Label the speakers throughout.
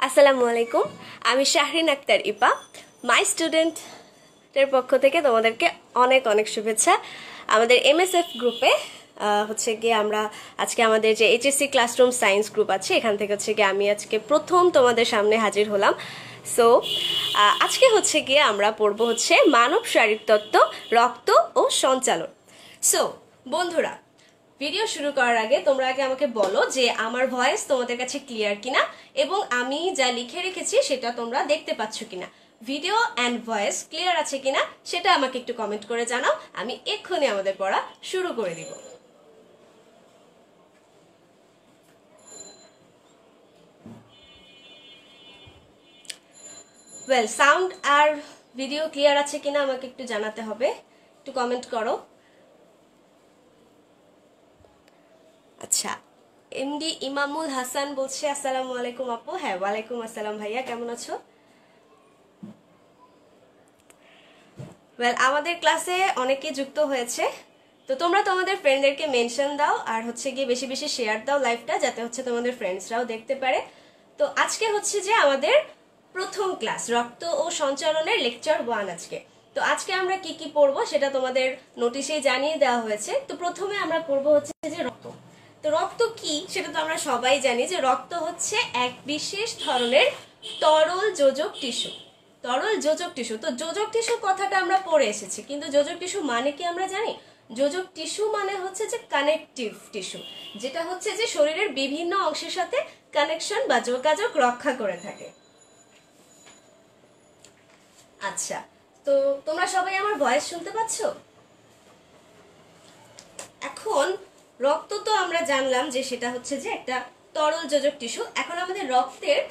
Speaker 1: আসসালামু আলাইকুম। আমি শাহরিন আক্তার ইপা, মাই স্টুডেন্টের পক্ষ থেকে তোমাদেরকে অনেক অনেক শুভেচ্ছা। আমাদের এমএসএফ গ্রুপে হচ্ছে গিয়ে আমরা আজকে আমাদের যে এইচএসসি ক্লাসরুম সায়েন্স গ্রুপ আছে এখান থেকে হচ্ছে গিয়ে আমি আজকে প্রথম তোমাদের সামনে হাজির হলাম। সো আজকে হচ্ছে গিয়ে আমরা পড়বো হচ্ছে মানব শারীরতত্ত্ব, রক্ত ও সঞ্চালন। সো বন্ধুরা, ভিডিও শুরু করার আগে তোমরা আগে আমাকে বলো যে আমার ভয়েস তোমাদের কাছে ক্লিয়ার কিনা এবং আমি যা লিখে রেখেছি সেটা তোমরা দেখতে পাচ্ছ কিনা। ভিডিও অ্যান্ড ভয়েস ক্লিয়ার আছে কিনা সেটা আমাকে একটু কমেন্ট করে জানাও। আমি এক্ষুনি আমাদের পড়া শুরু করে দিব। ওয়েল, সাউন্ড আর ভিডিও ক্লিয়ার আছে কিনা আমাকে একটু জানাতে হবে, একটু কমেন্ট করো। আচ্ছা, এমডি ইমামুল হাসান বলছে আসসালামু আলাইকুম আপু। হ্যাঁ, ওয়ালাইকুম আসসালাম ভাইয়া, কেমন আছো? ওয়েল, আমাদের ক্লাসে অনেকে যুক্ত হয়েছে, তো তোমরা তোমাদের ফ্রেন্ডদেরকে মেনশন দাও আর হচ্ছে গিয়ে বেশি বেশি শেয়ার দাও লাইভটা, যাতে হচ্ছে তোমাদের ফ্রেন্ডসরাও দেখতে পারে। তো আজকে হচ্ছে যে আমাদের প্রথম ক্লাস রক্ত ও সঞ্চালনের লেকচার 1 আজকে। তো আজকে আমরা কি কি পড়বো সেটা তোমাদের নোটিশেই জানিয়ে দেওয়া হয়েছে। তো প্রথমে আমরা পড়বো হচ্ছে যে রক্ত। তো রক্ত কি সেটা তো আমরা সবাই জানি যে রক্ত হচ্ছে এক বিশেষ ধরনের তরল যোজক টিস্যু। তরল যোজক টিস্যু, তো যোজক টিস্যু কথাটা আমরা পড়ে এসেছি, কিন্তু যোজক টিস্যু মানে কি আমরা জানি? যোজক টিস্যু মানে হচ্ছে যে কানেকটিভ টিস্যু, যেটা হচ্ছে যে শরীরের বিভিন্ন অংশের সাথে কানেকশন বা যোগাযোগ রক্ষা করে থাকে। আচ্ছা, তো তোমরা সবাই আমার ভয়েস শুনতে পাচ্ছ? এখন রক্ত তো আমরা জানলাম যে সেটা হচ্ছে যে একটা তরল যোজক টিস্যু। এখন আমাদের রক্তের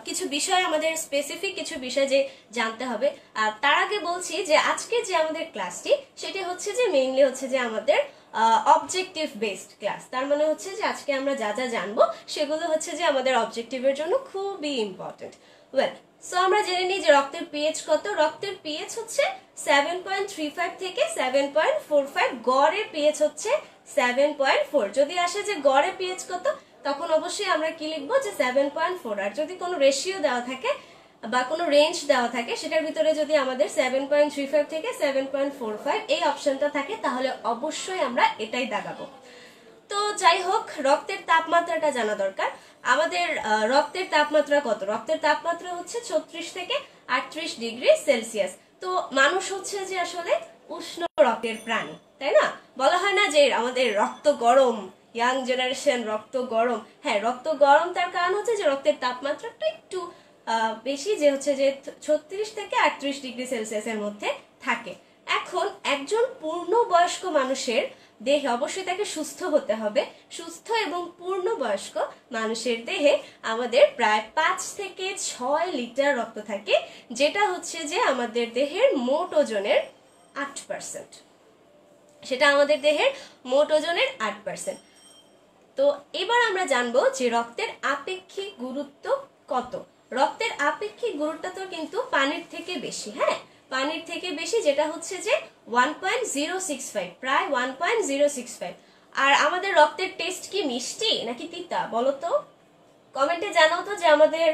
Speaker 1: কিছু বিষয়, আমাদের স্পেসিফিক কিছু বিষয় যে জানতে হবে। আর তার আগে বলছি যে আজকে যে আমাদের ক্লাসটি সেটি হচ্ছে যে মেইনলি হচ্ছে যে আমাদের অবজেক্টিভ বেসড ক্লাস। তার মানে হচ্ছে যে আজকে আমরা যা যা জানবো সেগুলো হচ্ছে যে আমাদের অবজেক্টিভের জন্য খুবই ইম্পর্টেন্ট। ওয়েল, সো আমরা জেনে নিই যে রক্তের পিএইচ কত। রক্তের পিএইচ হচ্ছে 7.35 থেকে 7.45। গড়ের পিএইচ হচ্ছে 7.4। যদি আসে যে গড়ে পিএইচ কত, তখন অবশ্যই আমরা কি লিখবো যে 7.4। আর যদি কোনো রেশিও দেওয়া থাকে বা কোনো রেঞ্জ দেওয়া থাকে সেটার ভিতরে যদি আমাদের 7.35 থেকে 7.45 এই অপশনটা থাকে, তাহলে অবশ্যই আমরা এটাই দাগাবো। তো যাই হোক, রক্তের তাপমাত্রাটা জানা দরকার। আমাদের রক্তের তাপমাত্রা কত? রক্তের তাপমাত্রা হচ্ছে 36 থেকে 38 ডিগ্রি সেলসিয়াস। তো মানুষ হচ্ছে যে আসলে উষ্ণ রক্তের প্রাণী, তাই না? বলা হয় না যে আমাদের রক্ত গরম, ইয়াং জেনারেশন রক্ত গরম। হ্যাঁ, রক্ত গরম তার কারণ হচ্ছে যে রক্তের তাপমাত্রাটা একটু বেশি, যে হচ্ছে যে 36 থেকে 38 ডিগ্রি সেলসিয়াসের মধ্যে থাকে। এখন একজন পূর্ণবয়স্ক মানুষের দেহে অবশ্যই তাকে সুস্থ হতে হবে। সুস্থ এবং পূর্ণবয়স্ক মানুষের দেহে আমাদের প্রায় 5 থেকে 6 লিটার রক্ত থাকে, যেটা হচ্ছে যে আমাদের দেহের মোট ওজনের 8%। সেটা আমাদের দেহের মোট ওজনের 8%। তো এবার আমরা জানবো যে রক্তের আপেক্ষিক গুরুত্ব কত। রক্তের আপেক্ষিক গুরুত্ব তো কিন্তু পানির থেকে বেশি। হ্যাঁ, পানির থেকে বেশি, যেটা হচ্ছে যে 1.065, প্রায় 1.065। আর আমাদের রক্তের টেস্ট কি মিষ্টি নাকি তিতা বলো তো? কমেন্টে জানাও তো যে আমাদের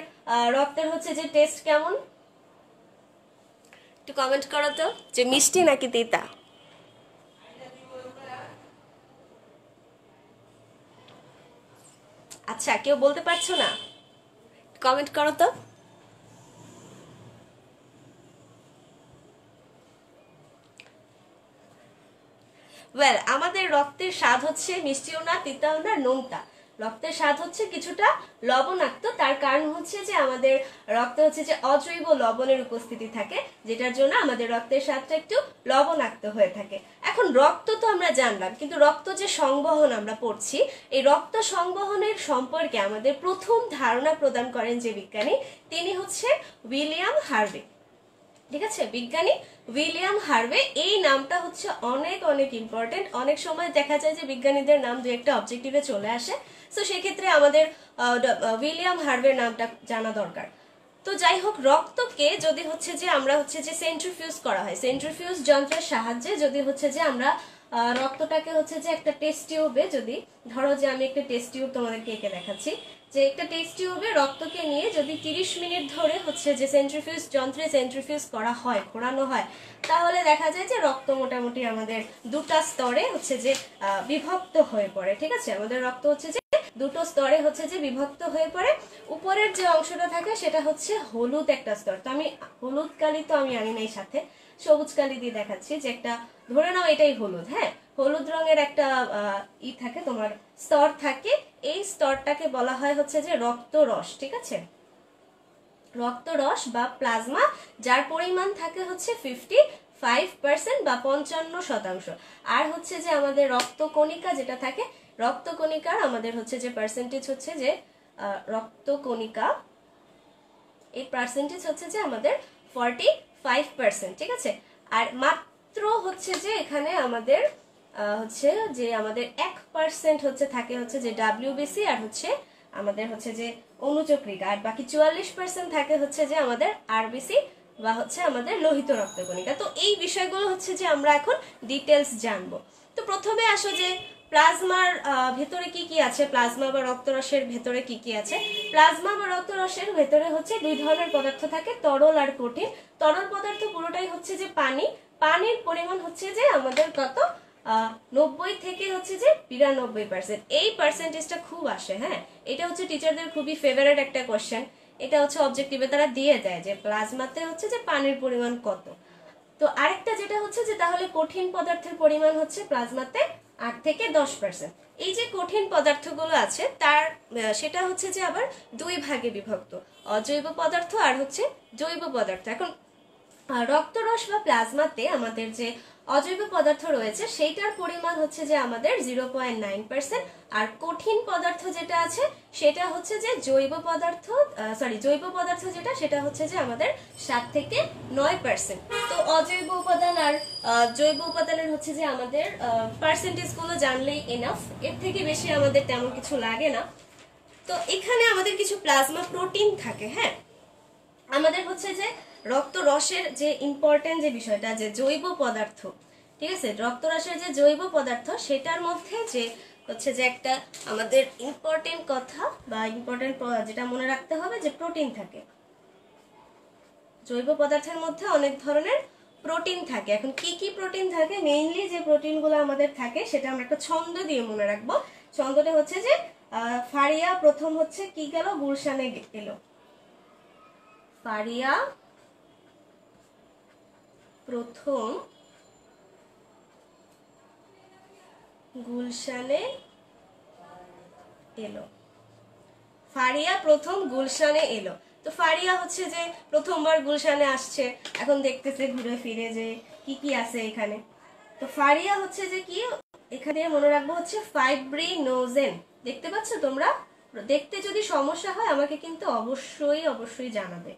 Speaker 1: রক্তের হচ্ছে যে টেস্ট কেমন। একটু কমেন্ট করো তো যে মিষ্টি নাকি তিতা। আচ্ছা, কেউ বলতে পারছো না? কমেন্ট করো তো। ওয়েল, আমাদের রক্তের স্বাদ হচ্ছে মিষ্টিও না, তিতাও না, নোনতা। রক্তের স্বাদ হচ্ছে কিছুটা লবণাক্ত। তার কারণ হচ্ছে যে আমাদের রক্তে হচ্ছে যে অজৈব লবণের উপস্থিতি থাকে, যেটার জন্য আমাদের রক্তের স্বাদটা একটু লবণাক্ত হয়ে থাকে। এখন রক্ত তো আমরা জানলাম, কিন্তু রক্ত যে সংবহন আমরা পড়ছি, এই রক্ত সংবহনের সম্পর্কে আমাদের প্রথম ধারণা প্রদান করেন যে বিজ্ঞানী, তিনি হচ্ছে উইলিয়াম হার্ভে। ঠিক আছে, বিজ্ঞানী উইলিয়াম হার্ভে। এই নামটা হচ্ছে অনেক অনেক ইম্পর্টেন্ট। অনেক সময় দেখা যায় যে বিজ্ঞানীদের নাম দু একটা অবজেক্টিভে চলে আসে, তো সেক্ষেত্রে আমাদের উইলিয়াম হার্ভের নামটা জানা দরকার। তো যাই হোক, রক্তকে যদি হচ্ছে যে আমরা হচ্ছে যে সেন্ট্রিফিউজ করা হয়, সেন্ট্রিফিউজ যন্ত্রের সাহায্যে যদি হচ্ছে যে আমরা রক্তটাকে হচ্ছে যে একটা টেস্ট টিউবে, যদি ধরো যে আমি একটা টেস্ট টিউব তোমাদেরকে এঁকে দেখাচ্ছি, যে একটা টেস্ট টিউবে রক্তকে নিয়ে যদি 30 মিনিট ধরে হচ্ছে যে সেন্ট্রিফিউজ যন্ত্রে সেন্ট্রিফিউজ করা হয়, ঘোরানো হয়, তাহলে দেখা যায় যে রক্ত মোটামুটি আমাদের দুটা স্তরে হচ্ছে যে বিভক্ত হয়ে পড়ে। ঠিক আছে, আমাদের রক্ত হচ্ছে যে দুটো স্তরে হচ্ছে যে বিভক্ত হয়ে পড়ে। উপরের যে অংশটা থাকে সেটা হচ্ছে হলুদ একটা স্তর। তো আমি হলুদ কালি তো আমি আনি নাই সাথে, সবুজ কালি দিয়ে দেখাচ্ছি যে একটা, ধরে নাও এটাই হলুদ, হ্যাঁ, হলুদ রঙের একটা থাকে, তোমার স্তর থাকে। এই স্তরটাকে বলা হয় হচ্ছে যে রক্তরস। ঠিক আছে, রক্তরস বা প্লাজমা, যার পরিমাণ থাকে হচ্ছে 55% বা 55%। আর হচ্ছে যে আমাদের রক্তকণিকা যেটা থাকে, রক্তকণিকার আমাদের হচ্ছে যে পার্সেন্টেজ হচ্ছে যে রক্তকণিকা, এই পার্সেন্টেজ হচ্ছে যে আমাদের 45%। ঠিক আছে, আর মাত্র হচ্ছে যে এখানে আমাদের হচ্ছে যে আমাদের 1% হচ্ছে থাকে হচ্ছে যে ডাব্লিউবিসি, আর হচ্ছে আমাদের হচ্ছে যে অনুচক্রিকা, আর বাকি 44% থাকে হচ্ছে যে আমাদের আরবিসি বা হচ্ছে আমাদের লোহিত রক্তকণিকা। তো এই বিষয়গুলো হচ্ছে যে আমরা এখন ডিটেলস জানবো। তো প্রথমে আসো যে প্লাজমার ভেতরে কি কি আছে, প্লাজমা বা রক্তরসের ভেতরে কি কি আছে। প্লাজমা বা রক্তরসের ভেতরে হচ্ছে দুই ধরনের পদার্থ থাকে, তরল আর কঠিন। তরল পদার্থ পুরোটাই হচ্ছে যে পানি, পানির পরিমাণ হচ্ছে যে আমাদের কত 90 থেকে হচ্ছে যে 92%। এই পার্সেন্টেজটা খুব আসে, হ্যাঁ, এটা হচ্ছে টিচারদের খুবই ফেভারিট একটা কোশ্চেন। এটা হচ্ছে অবজেক্টিভে তারা দিয়ে দেয় যে প্লাজমাতে হচ্ছে যে পানির পরিমাণ কত। তো আরেকটা যেটা হচ্ছে যে তাহলে কঠিন পদার্থের পরিমাণ হচ্ছে প্লাজমাতে 8 থেকে 10%। এই যে কঠিন পদার্থগুলো আছে তার সেটা হচ্ছে যে আবার দুই ভাগে বিভক্ত, অজৈব পদার্থ আর হচ্ছে জৈব পদার্থ। এখন রক্তরস বা প্লাজমাতে আমাদের যে অজৈব পদার্থ রয়েছে সেইটার পরিমাণ হচ্ছে যে আমাদের 0.9%, আর কঠিন পদার্থ যেটা আছে সেটা হচ্ছে যে জৈব পদার্থ, জৈব পদার্থ যেটা সেটা হচ্ছে যে আমাদের 7 থেকে 9%। তো অজৈব উপাদান আর জৈব উপাদানের হচ্ছে যে আমাদের পার্সেন্টেজ গুলো জানলেই এনাফ, এর থেকে বেশি আমাদের তেমন কিছু লাগে না। তো এখানে আমাদের কিছু প্লাজমা প্রোটিন থাকে, হ্যাঁ, আমাদের হচ্ছে যে রক্তরসের যে ইম্পর্টেন্ট যে বিষয়টা, যে জৈব পদার্থ, ঠিক আছে, রক্তরসের যে জৈব পদার্থ সেটার মধ্যে যে হচ্ছে যে একটা আমাদের ইম্পর্টেন্ট কথা বা ইম্পর্টেন্ট যেটা মনে রাখতে হবে যে প্রোটিন থাকে। জৈব পদার্থের মধ্যে অনেক ধরনের প্রোটিন থাকে। এখন কি কি প্রোটিন থাকে, মেইনলি যে প্রোটিনগুলো আমাদের থাকে সেটা আমরা একটা ছন্দ দিয়ে মনে রাখবো। ছন্দটা হচ্ছে যে ফারিয়া প্রথম হচ্ছে কি গেল, গুলশানে এলো। ফারিয়া প্রথম গুলশানে এলো। ফারিয়া প্রথম গুলশানে এলো। তো ফারিয়া হচ্ছে যে প্রথমবার গুলশানে আসছে, এখন দেখতেছে ঘুরে ফিরে যে কি কি আছে এখানে। তো ফারিয়া হচ্ছে যে কি, এখানে মনে রাখবো হচ্ছে ফাইব্রিনোজেন। দেখতে পাচ্ছ তোমরা? দেখতে যদি সমস্যা হয় আমাকে কিন্তু অবশ্যই অবশ্যই জানাবে।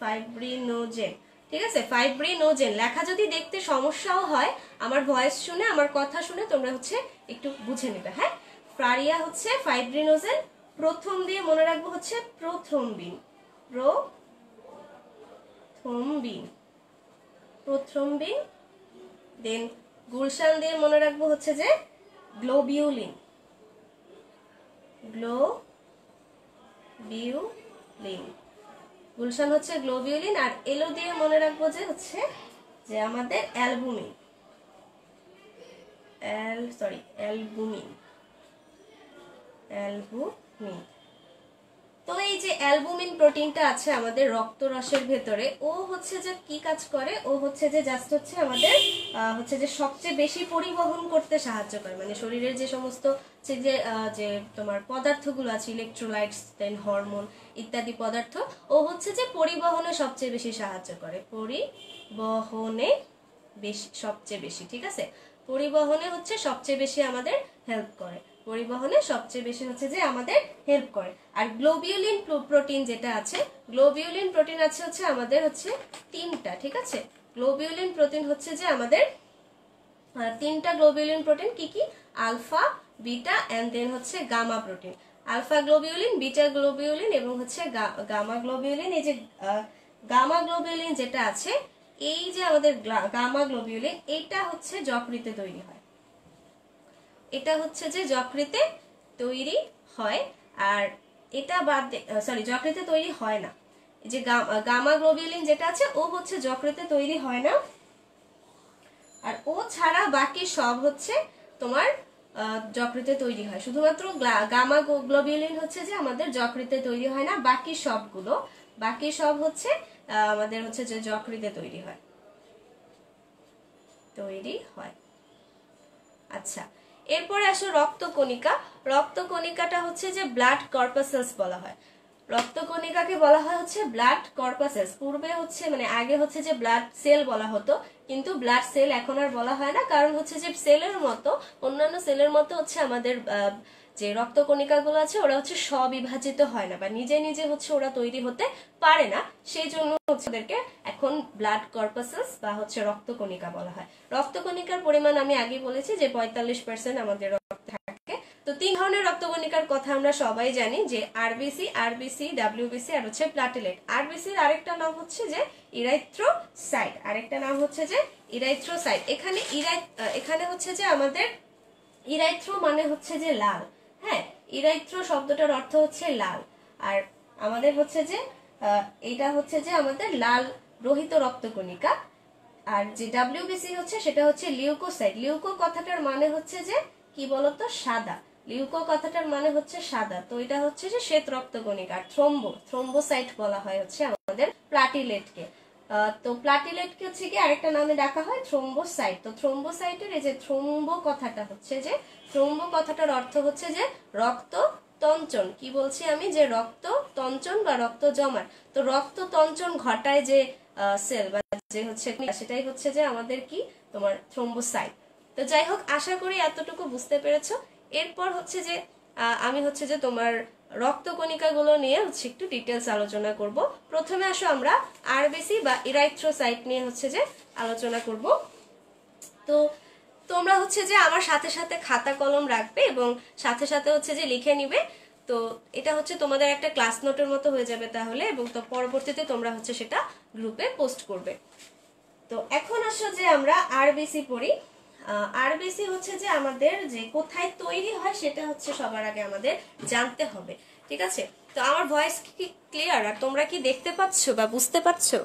Speaker 1: ফাইব্রিনোজেন, ঠিক আছে, ফাইব্রিনোজেন লেখা যদি দেখতে সমস্যাও হয়, আমার ভয়েস শুনে আমার কথা শুনে তোমরা হচ্ছে একটু বুঝে নেবে, হ্যাঁ। ফারিয়া হচ্ছে ফাইব্রিনোজেন, প্রথম দিয়ে মনে রাখবো হচ্ছে প্রথমবিন, প্রথমবিন। দেন গুলশান দিয়ে মনে রাখবো হচ্ছে যে গ্লোবিউলিন, গুলশান হচ্ছে গ্লোবিউলিন। আর এলো দিয়ে মনে রাখবো যে হচ্ছে যে আমাদের অ্যালবুমিন, অ্যালবুমিন। তো এই যে অ্যালবুমিন প্রোটিনটা আছে আমাদের রক্তরসের ভেতরে, ও হচ্ছে যে কি কাজ করে, ও হচ্ছে যে জাস্ট হচ্ছে আমাদের হচ্ছে যে সবচেয়ে বেশি পরিবহন করতে সাহায্য করে, মানে শরীরের যে সমস্ত যে তোমার পদার্থগুলো আছে, ইলেকট্রোলাইটস, দেন হরমোন ইত্যাদি পদার্থ, ও হচ্ছে যে পরিবহনে সবচেয়ে বেশি সাহায্য করে, পরিবহনে সবচেয়ে বেশি, ঠিক আছে, পরিবহনে হচ্ছে সবচেয়ে বেশি আমাদের হেল্প করে, পরিবহনে সবচেয়ে বেশি হচ্ছে যে আমাদের হেল্প করে। আর গ্লোবিউলিন প্রোটিন যেটা আছে, গ্লোবিউলিন প্রোটিন আছে হচ্ছে আমাদের হচ্ছে 3টা, ঠিক আছে, গ্লোবিউলিন প্রোটিন হচ্ছে যে আমাদের 3টা গ্লোবিউলিন প্রোটিন, কি কি, আলফা, বিটা এন্ড দেন হচ্ছে gamma protein. Alpha globulin, beta globulin এবং হচ্ছে গামা গ্লোবিউলিন। এই যে গামা গ্লোবিউলিন যেটা আছে, এই যে আমাদের গামা গ্লোবিউলিন, এটা হচ্ছে যকৃতে তৈরি হয়, এটা হচ্ছে যে যকৃতে তৈরি হয়। আর এটা বাদ সরি যকৃতে তৈরি হয় না। এই যে গামা গ্লোবিউলিন যেটা আছে ও হচ্ছে যকৃতে তৈরি হয় না, আর ও ছাড়া বাকি সব হচ্ছে তোমার যকৃতে তৈরি হয়। শুধুমাত্র গামা গ্লোবিউলিন হচ্ছে যে আমাদের যকৃতে তৈরি হয় না, বাকি সব হচ্ছে আমাদের হচ্ছে যে যকৃতে তৈরি হয়। আচ্ছা, এরপরে আসো রক্তকণিকা। রক্তকণিকাটা হচ্ছে যে ব্লাড কর্পাসেলস বলা হয়। রক্তকণিকাকে বলা হয় হচ্ছে ব্লাড কর্পাসেলস। পূর্বে হচ্ছে মানে আগে হচ্ছে যে ব্লাড সেল বলা হতো, কিন্তু ব্লাড সেল এখন আর বলা হয় না, কারণ হচ্ছে যে সেলের মতো অন্যান্য সেলের মতো হচ্ছে আমাদের যে রক্তকণিকাগুলো আছে ওরা হচ্ছে স্ববিভাজিত হয় না বা নিজে নিজে হচ্ছে ওরা তৈরি হতে পারে না, সেই জন্য হচ্ছে ওদেরকে এখন ব্লাড কর্পাসেলস বা হচ্ছে রক্তকণিকা বলা হয়। রক্তকণিকার পরিমাণ আমি আগে বলেছি যে 45% আমাদের রক্তে থাকে। তো 3 ধরনের রক্তকণিকার কথা আমরা সবাই জানি, যে আরবিসি, ডাব্লিউবিসি আর হচ্ছে প্লাটিলেট। আরবিসির আরেকটা নাম হচ্ছে যে ইরাইথ্রোসাইট, আরেকটা নাম হচ্ছে যে ইরাইথ্রোসাইট। এখানে হচ্ছে যে আমাদের ইরাইথ্রো মানে হচ্ছে যে লাল, হ্যাঁ, ইরাইথ্রো শব্দটার অর্থ হচ্ছে লাল। আর আমাদের হচ্ছে যে এটা হচ্ছে যে আমাদের লাল রোহিত রক্তকণিকা। আর যে ডাব্লিউবিসি হচ্ছে সেটা হচ্ছে লিউকোসাইট। লিউকো কথাটার মানে হচ্ছে যে কি বলতো, সাদা। লিউকো কথাটার মানে হচ্ছে সাদা, তো এটা হচ্ছে যে শ্বেত রক্তকণিকা। আর থ্রোম্বোসাইট বলা হয় হচ্ছে আমাদের প্লাটিলেটকে। তো প্লাটিলেটকে হচ্ছে কি আরেকটা নামে ডাকা হয় থ্রোম্বোসাইট। তো থ্রোম্বোসাইটের এই যে থ্রোম্বো কথাটা হচ্ছে যে থ্রোম্বো কথাটার অর্থ হচ্ছে যে রক্ত তঞ্চন। কি বলছি আমি, যে রক্ত তঞ্চন বা রক্ত জমাট। তো রক্ত তঞ্চন ঘটায় যে সেল বা যে হচ্ছে সেটাই হচ্ছে যে আমাদের কি তোমার থ্রোম্বোসাইট। তো যাই হোক, আশা করি এতটুকু বুঝতে পেরেছো। এরপর হচ্ছে যে আমি হচ্ছে যে তোমার রক্তকণিকাগুলো নিয়ে হচ্ছে একটু ডিটেলস আলোচনা করব। প্রথমে আসো আমরা আরবিসি বা ইরাইথ্রোসাইট নিয়ে হচ্ছে যে আলোচনা করব। তো তোমরা হচ্ছে যে আমার সাথে সাথে খাতা কলম রাখবে এবং সাথে সাথে হচ্ছে যে লিখে নিবে। তো এটা হচ্ছে তোমাদের একটা ক্লাস নোটের মতো হয়ে যাবে তাহলে, এবং তো পরবর্তীতে তোমরা হচ্ছে সেটা গ্রুপে পোস্ট করবে। তো এখন আসো যে আমরা আরবিসি পড়ি। আরবিসি হচ্ছে যে আমাদের যে কোথায় তৈরি হয় সেটা হচ্ছে সবার আগে আমাদের জানতে হবে, ঠিক আছে? তো আমার ভয়েস কি ক্লিয়ার, আর তোমরা কি দেখতে পাচ্ছো বা বুঝতে পারছো?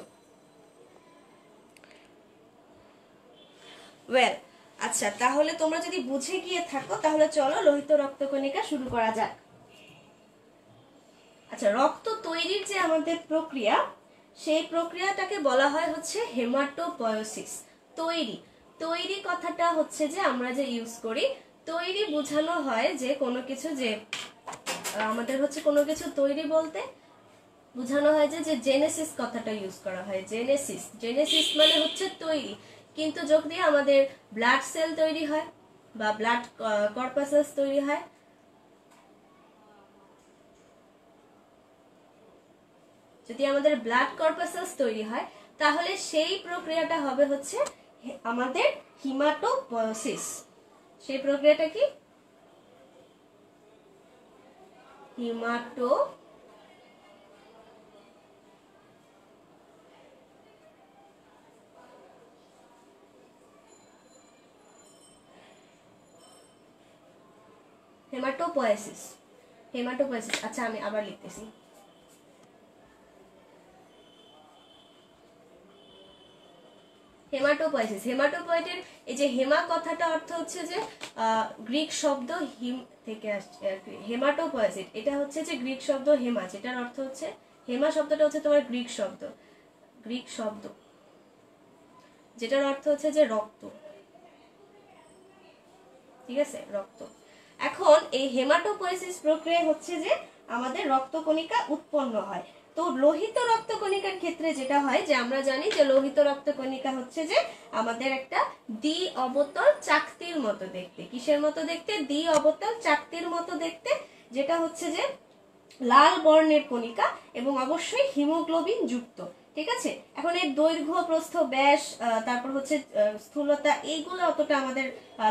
Speaker 1: ওয়েল, আচ্ছা, তাহলে তোমরা যদি বুঝে গিয়ে থাকো তাহলে চলো লোহিত রক্তকণিকা শুরু করা যাক। আচ্ছা, রক্ত তৈরির যে আমাদের প্রক্রিয়া, সেই প্রক্রিয়াটাকে বলা হয় হচ্ছে হেমাটোপয়োসিস। তৈরি কথাটা হচ্ছে যে আমরা যে ইউজ করি, তৈরি বোঝানো হয় যে কোনো কিছু যে আমাদের হচ্ছে কোনো কিছু তৈরি বলতে বোঝানো হয় যে জেনেসিস কথাটা ইউজ করা হয়। জেনেসিস মানে হচ্ছে তৈরি। কিন্তু যদি আমাদের ব্লাড সেল তৈরি হয় বা ব্লাড কর্পাসেলস তৈরি হয়, যদি আমাদের ব্লাড কর্পাসেলস তৈরি হয় তাহলে সেই প্রক্রিয়াটা হবে হচ্ছে আমাদের হিমাটোপয়োসিস। সেই প্রক্রিয়াটা কি? হেমাটোপয়োসিস। আচ্ছা, আমি আবার লিখতেছি। হেমাটোপয়েটের এই যে হেমা কথাটা অর্থ হচ্ছে যে গ্রিক শব্দ হিম থেকে আসছে। হেমাটোপয়েসিস এটা হচ্ছে যে গ্রিক শব্দ হেমা, যেটার অর্থ হচ্ছে হেমা শব্দটা হচ্ছে তোমার গ্রিক শব্দ যেটার অর্থ হচ্ছে যে রক্ত, ঠিক আছে, রক্ত। এখন এই হেমাটোপয়েসিস প্রক্রিয়া হচ্ছে যে আমাদের রক্তকণিকা উৎপন্ন হয়। তো লোহিত রক্তকণিকার ক্ষেত্রে যেটা হয় যে আমরা জানি যে লোহিত রক্তকণিকা হচ্ছে যে আমাদের একটা দ্বি অবতল চাকতির মতো দেখতে। কিসের মতো দেখতে? দ্বি অবতল চাকতির মতো দেখতে, যেটা হচ্ছে যে লাল বর্ণের কণিকা এবং অবশ্যই হিমোগ্লোবিন যুক্ত, ঠিক আছে। এখন এর দৈর্ঘ্য, প্রস্থ, ব্যাস, তারপর হচ্ছে স্থূলতা, এইগুলো অতটা আমাদের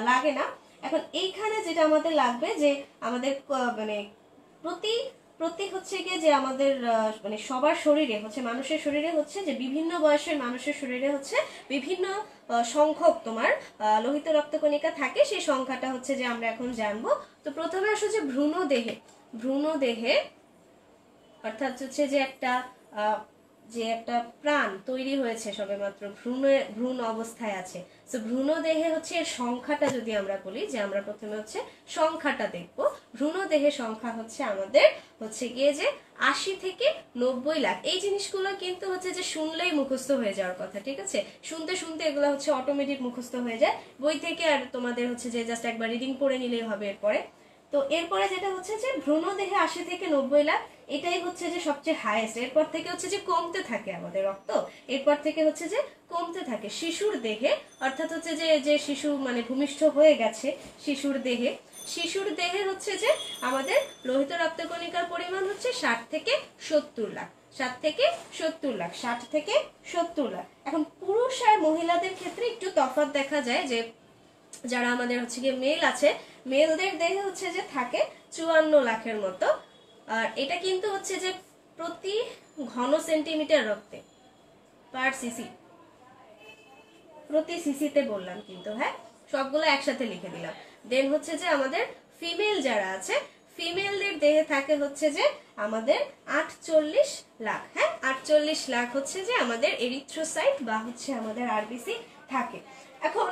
Speaker 1: লাগে না। এখন এইখানে যেটা আমাদের লাগবে যে আমাদের মানে প্রতি হচ্ছে গিয়ে যে আমাদের মানে সবার শরীরে হচ্ছে, মানুষের শরীরে হচ্ছে যে বিভিন্ন বয়সের মানুষের শরীরে হচ্ছে বিভিন্ন সংখ্যক তোমার লোহিত রক্তকণিকা থাকে। সেই সংখ্যাটা হচ্ছে যে আমরা এখন জানবো। তো প্রথমে আসলে যে ভ্রূণ দেহে অর্থাৎ হচ্ছে যে একটা প্রাণ তৈরি হয়েছে সবেমাত্র ভ্রূণ অবস্থায় আছে। তো ভ্রূণ দেহে হচ্ছে এর সংখ্যাটা যদি আমরা বলি, যে আমরা প্রথমে হচ্ছে সংখ্যাটা দেখব। ভ্রূণ দেহের সংখ্যা হচ্ছে আমাদের হচ্ছে গিয়ে যে 80 থেকে 90 লাখ। এই জিনিসগুলো কিন্তু হচ্ছে যে শুনলেই মুখস্থ হয়ে যাওয়ার কথা, ঠিক আছে? শুনতে শুনতে এগুলো হচ্ছে অটোমেটিক মুখস্থ হয়ে যায় বই থেকে, আর তোমাদের হচ্ছে যে জাস্ট একবার রিডিং পড়ে নিলেই হবে এরপরে। তো এরপরে যেটা হচ্ছে যে ভ্রূণ দেহে 80 থেকে 90 লাখ, এটাই হচ্ছে যে সবচেয়ে হাইয়েস্ট। এরপর থেকে হচ্ছে যে কমতে থাকে আমাদের রক্ত, এরপর থেকে হচ্ছে যে কমতে থাকে শিশুর দেহে, অর্থাৎ হচ্ছে যে শিশু মানে ভূমিষ্ঠ হয়ে গেছে শিশুর দেহে হচ্ছে যে আমাদের লোহিত রক্তকণিকার পরিমাণ হচ্ছে 60 থেকে 70 লাখ। 60 থেকে 70 লাখ। এখন পুরুষ আর মহিলাদের ক্ষেত্রে একটু তফাৎ দেখা যায়, যে যারা আমাদের হচ্ছে গিয়ে মেল আছে, মেলদের দেহে হচ্ছে যে থাকে 54 লাখের মতো। আর এটা কিন্তু হচ্ছে যে প্রতি ঘন সেন্টিমিটার রক্তে, পার সিসি, প্রতি সিসিতে বললাম কিন্তু, হ্যাঁ সবগুলো একসাথে লিখে দিলাম। দেন হচ্ছে যে আমাদের ফিমেল যারা আছে, ফিমেলদের দেহে থাকে হচ্ছে যে আমাদের 48 লাখ। হ্যাঁ 48 লাখ হচ্ছে যে আমাদের এরিথ্রোসাইট বা হচ্ছে আমাদের আরবিসি থাকে। এখন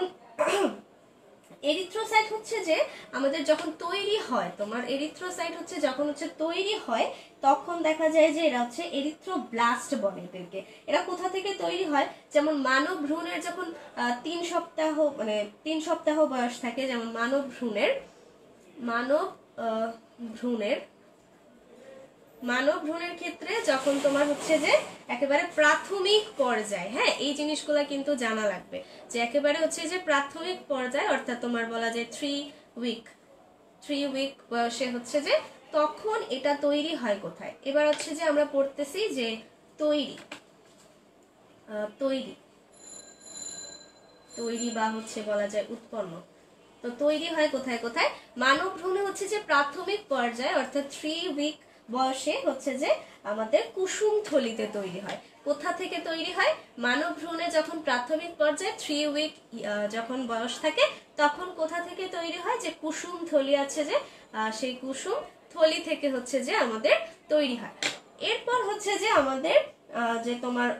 Speaker 1: এরিথ্রোসাইট হচ্ছে যে আমাদের যখন তৈরি হয়, তোমার এরিথ্রোসাইট হচ্ছে যখন হচ্ছে তৈরি হয়, তখন দেখা যায় যে এরা হচ্ছে এরিথ্রোব্লাস্ট বলে এদেরকে। এরা কোথা থেকে তৈরি হয়? যেমন মানব ভ্রূণের যখন 3 সপ্তাহ বয়স থাকে, যেমন মানব ভ্রূণের ক্ষেত্রে যখন তোমার হচ্ছে যে একেবারে প্রাথমিক পর্যায়ে, হ্যাঁ এই জিনিসগুলো কিন্তু জানা লাগবে, যে একেবারে হচ্ছে যে প্রাথমিক পর্যায়ে, অর্থাৎ তোমার বলা যায় 3 উইক বয়সে হচ্ছে যে তখন এটা তৈরি হয় কোথায়। এবার হচ্ছে যে আমরা পড়তেছি যে তৈরি বা হচ্ছে বলা যায় উৎপন্ন। তো তৈরি হয় কোথায় কোথায়? মানব ভ্রূণে হচ্ছে যে প্রাথমিক পর্যায়ে, অর্থাৎ 3 উইক বয়সে হচ্ছে যে আমাদের কুসুম থলিতে তৈরি হয়। কোথা থেকে তৈরি হয়? মানব ভ্রূণে যখন প্রাথমিক পর্যায়ে 3 উইক যখন বয়স থাকে, তখন কোথা থেকে তৈরি হয়? যে কুসুম থলি আছে, যে সেই কুসুম থলি থেকে হচ্ছে যে আমাদের তৈরি হয়। এরপর হচ্ছে যে আমাদের যে তোমার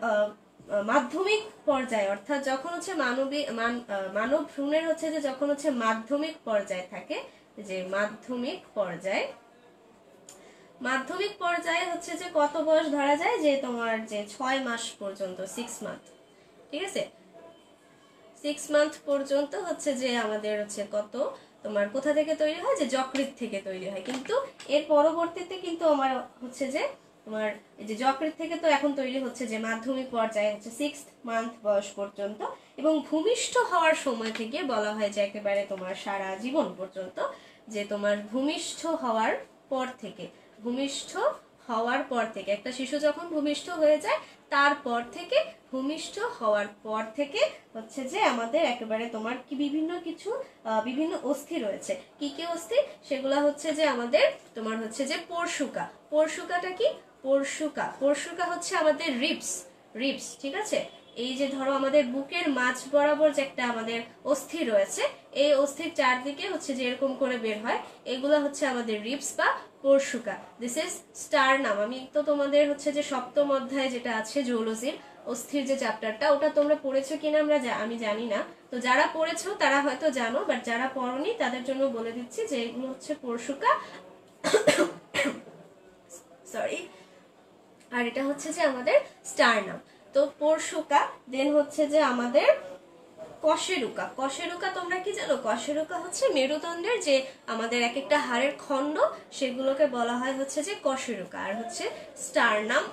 Speaker 1: মাধ্যমিক পর্যায়ে, অর্থাৎ যখন হচ্ছে মানব ভ্রূণের হচ্ছে যে যখন হচ্ছে মাধ্যমিক পর্যায়ে থাকে, যে মাধ্যমিক পর্যায়ে হচ্ছে যে কত বয়স ধরা যায়? যে তোমার যে 6 মাস পর্যন্ত, 6 মান্থ, ঠিক আছে? 6 মান্থ পর্যন্ত হচ্ছে যে আমাদের হচ্ছে কত তোমার কোথা থেকে তৈরি হয়? যে যকৃৎ থেকে তৈরি হয়। কিন্তু এর পরবর্তীতে কিন্তু আমার হচ্ছে যে তোমার এই যে যকৃৎ থেকে তো এখন তৈরি হচ্ছে যে মাধ্যমিক পর্যায়ে হচ্ছে 6th মান্থ বয়স পর্যন্ত, এবং ভূমিষ্ঠ হওয়ার সময় থেকে বলা হয় যে একেবারে তোমার সারা জীবন পর্যন্ত, যে তোমার ভূমিষ্ঠ হওয়ার পর থেকে একটা শিশু যখন ভূমিষ্ঠ হয়ে যায়, তারপর থেকে ভূমিষ্ঠ হওয়ার পর থেকে হচ্ছে যে আমাদের একেবারে তোমার কি বিভিন্ন অস্থি রয়েছে। কি কি অস্থি? সেগুলা হচ্ছে যে আমাদের তোমার হচ্ছে যে পরশুকাটা কি? পরশুকা হচ্ছে আমাদের রিবস, ঠিক আছে? এই যে ধরো আমাদের বুকের মাঝ বরাবর যে একটা আমাদের অস্থি রয়েছে, এই অস্থির চারদিকে হচ্ছে যে এরকম করে বের হয়, এগুলা হচ্ছে আমাদের রিবস বা পরশুকা। This is sternum. আমি তো তোমাদের হচ্ছে যে 7ম অধ্যায়ে যেটা আছে জুওলজির অস্থির যে চ্যাপ্টারটা, ওটা তোমরা পড়েছো কিনা আমি জানি না। তো যারা পড়েছো তারা হয়তো জানো, বাট যারা পড়োনি তাদের জন্য বলে দিচ্ছি যে এগুলো হচ্ছে পরশুকা, সরি, আর এটা হচ্ছে যে আমাদের স্টারনাম। তো পরশুকা, দেন হচ্ছে যে আমাদের কশেরুকা তোমরা কি জানো? কশেরুকা হচ্ছে মেরুদণ্ডের যে আমাদের এক একটা হাড়ের খণ্ড, সেগুলোকে বলা হয় হচ্ছে যে কশেরুকা। আর হচ্ছে স্টারনাম,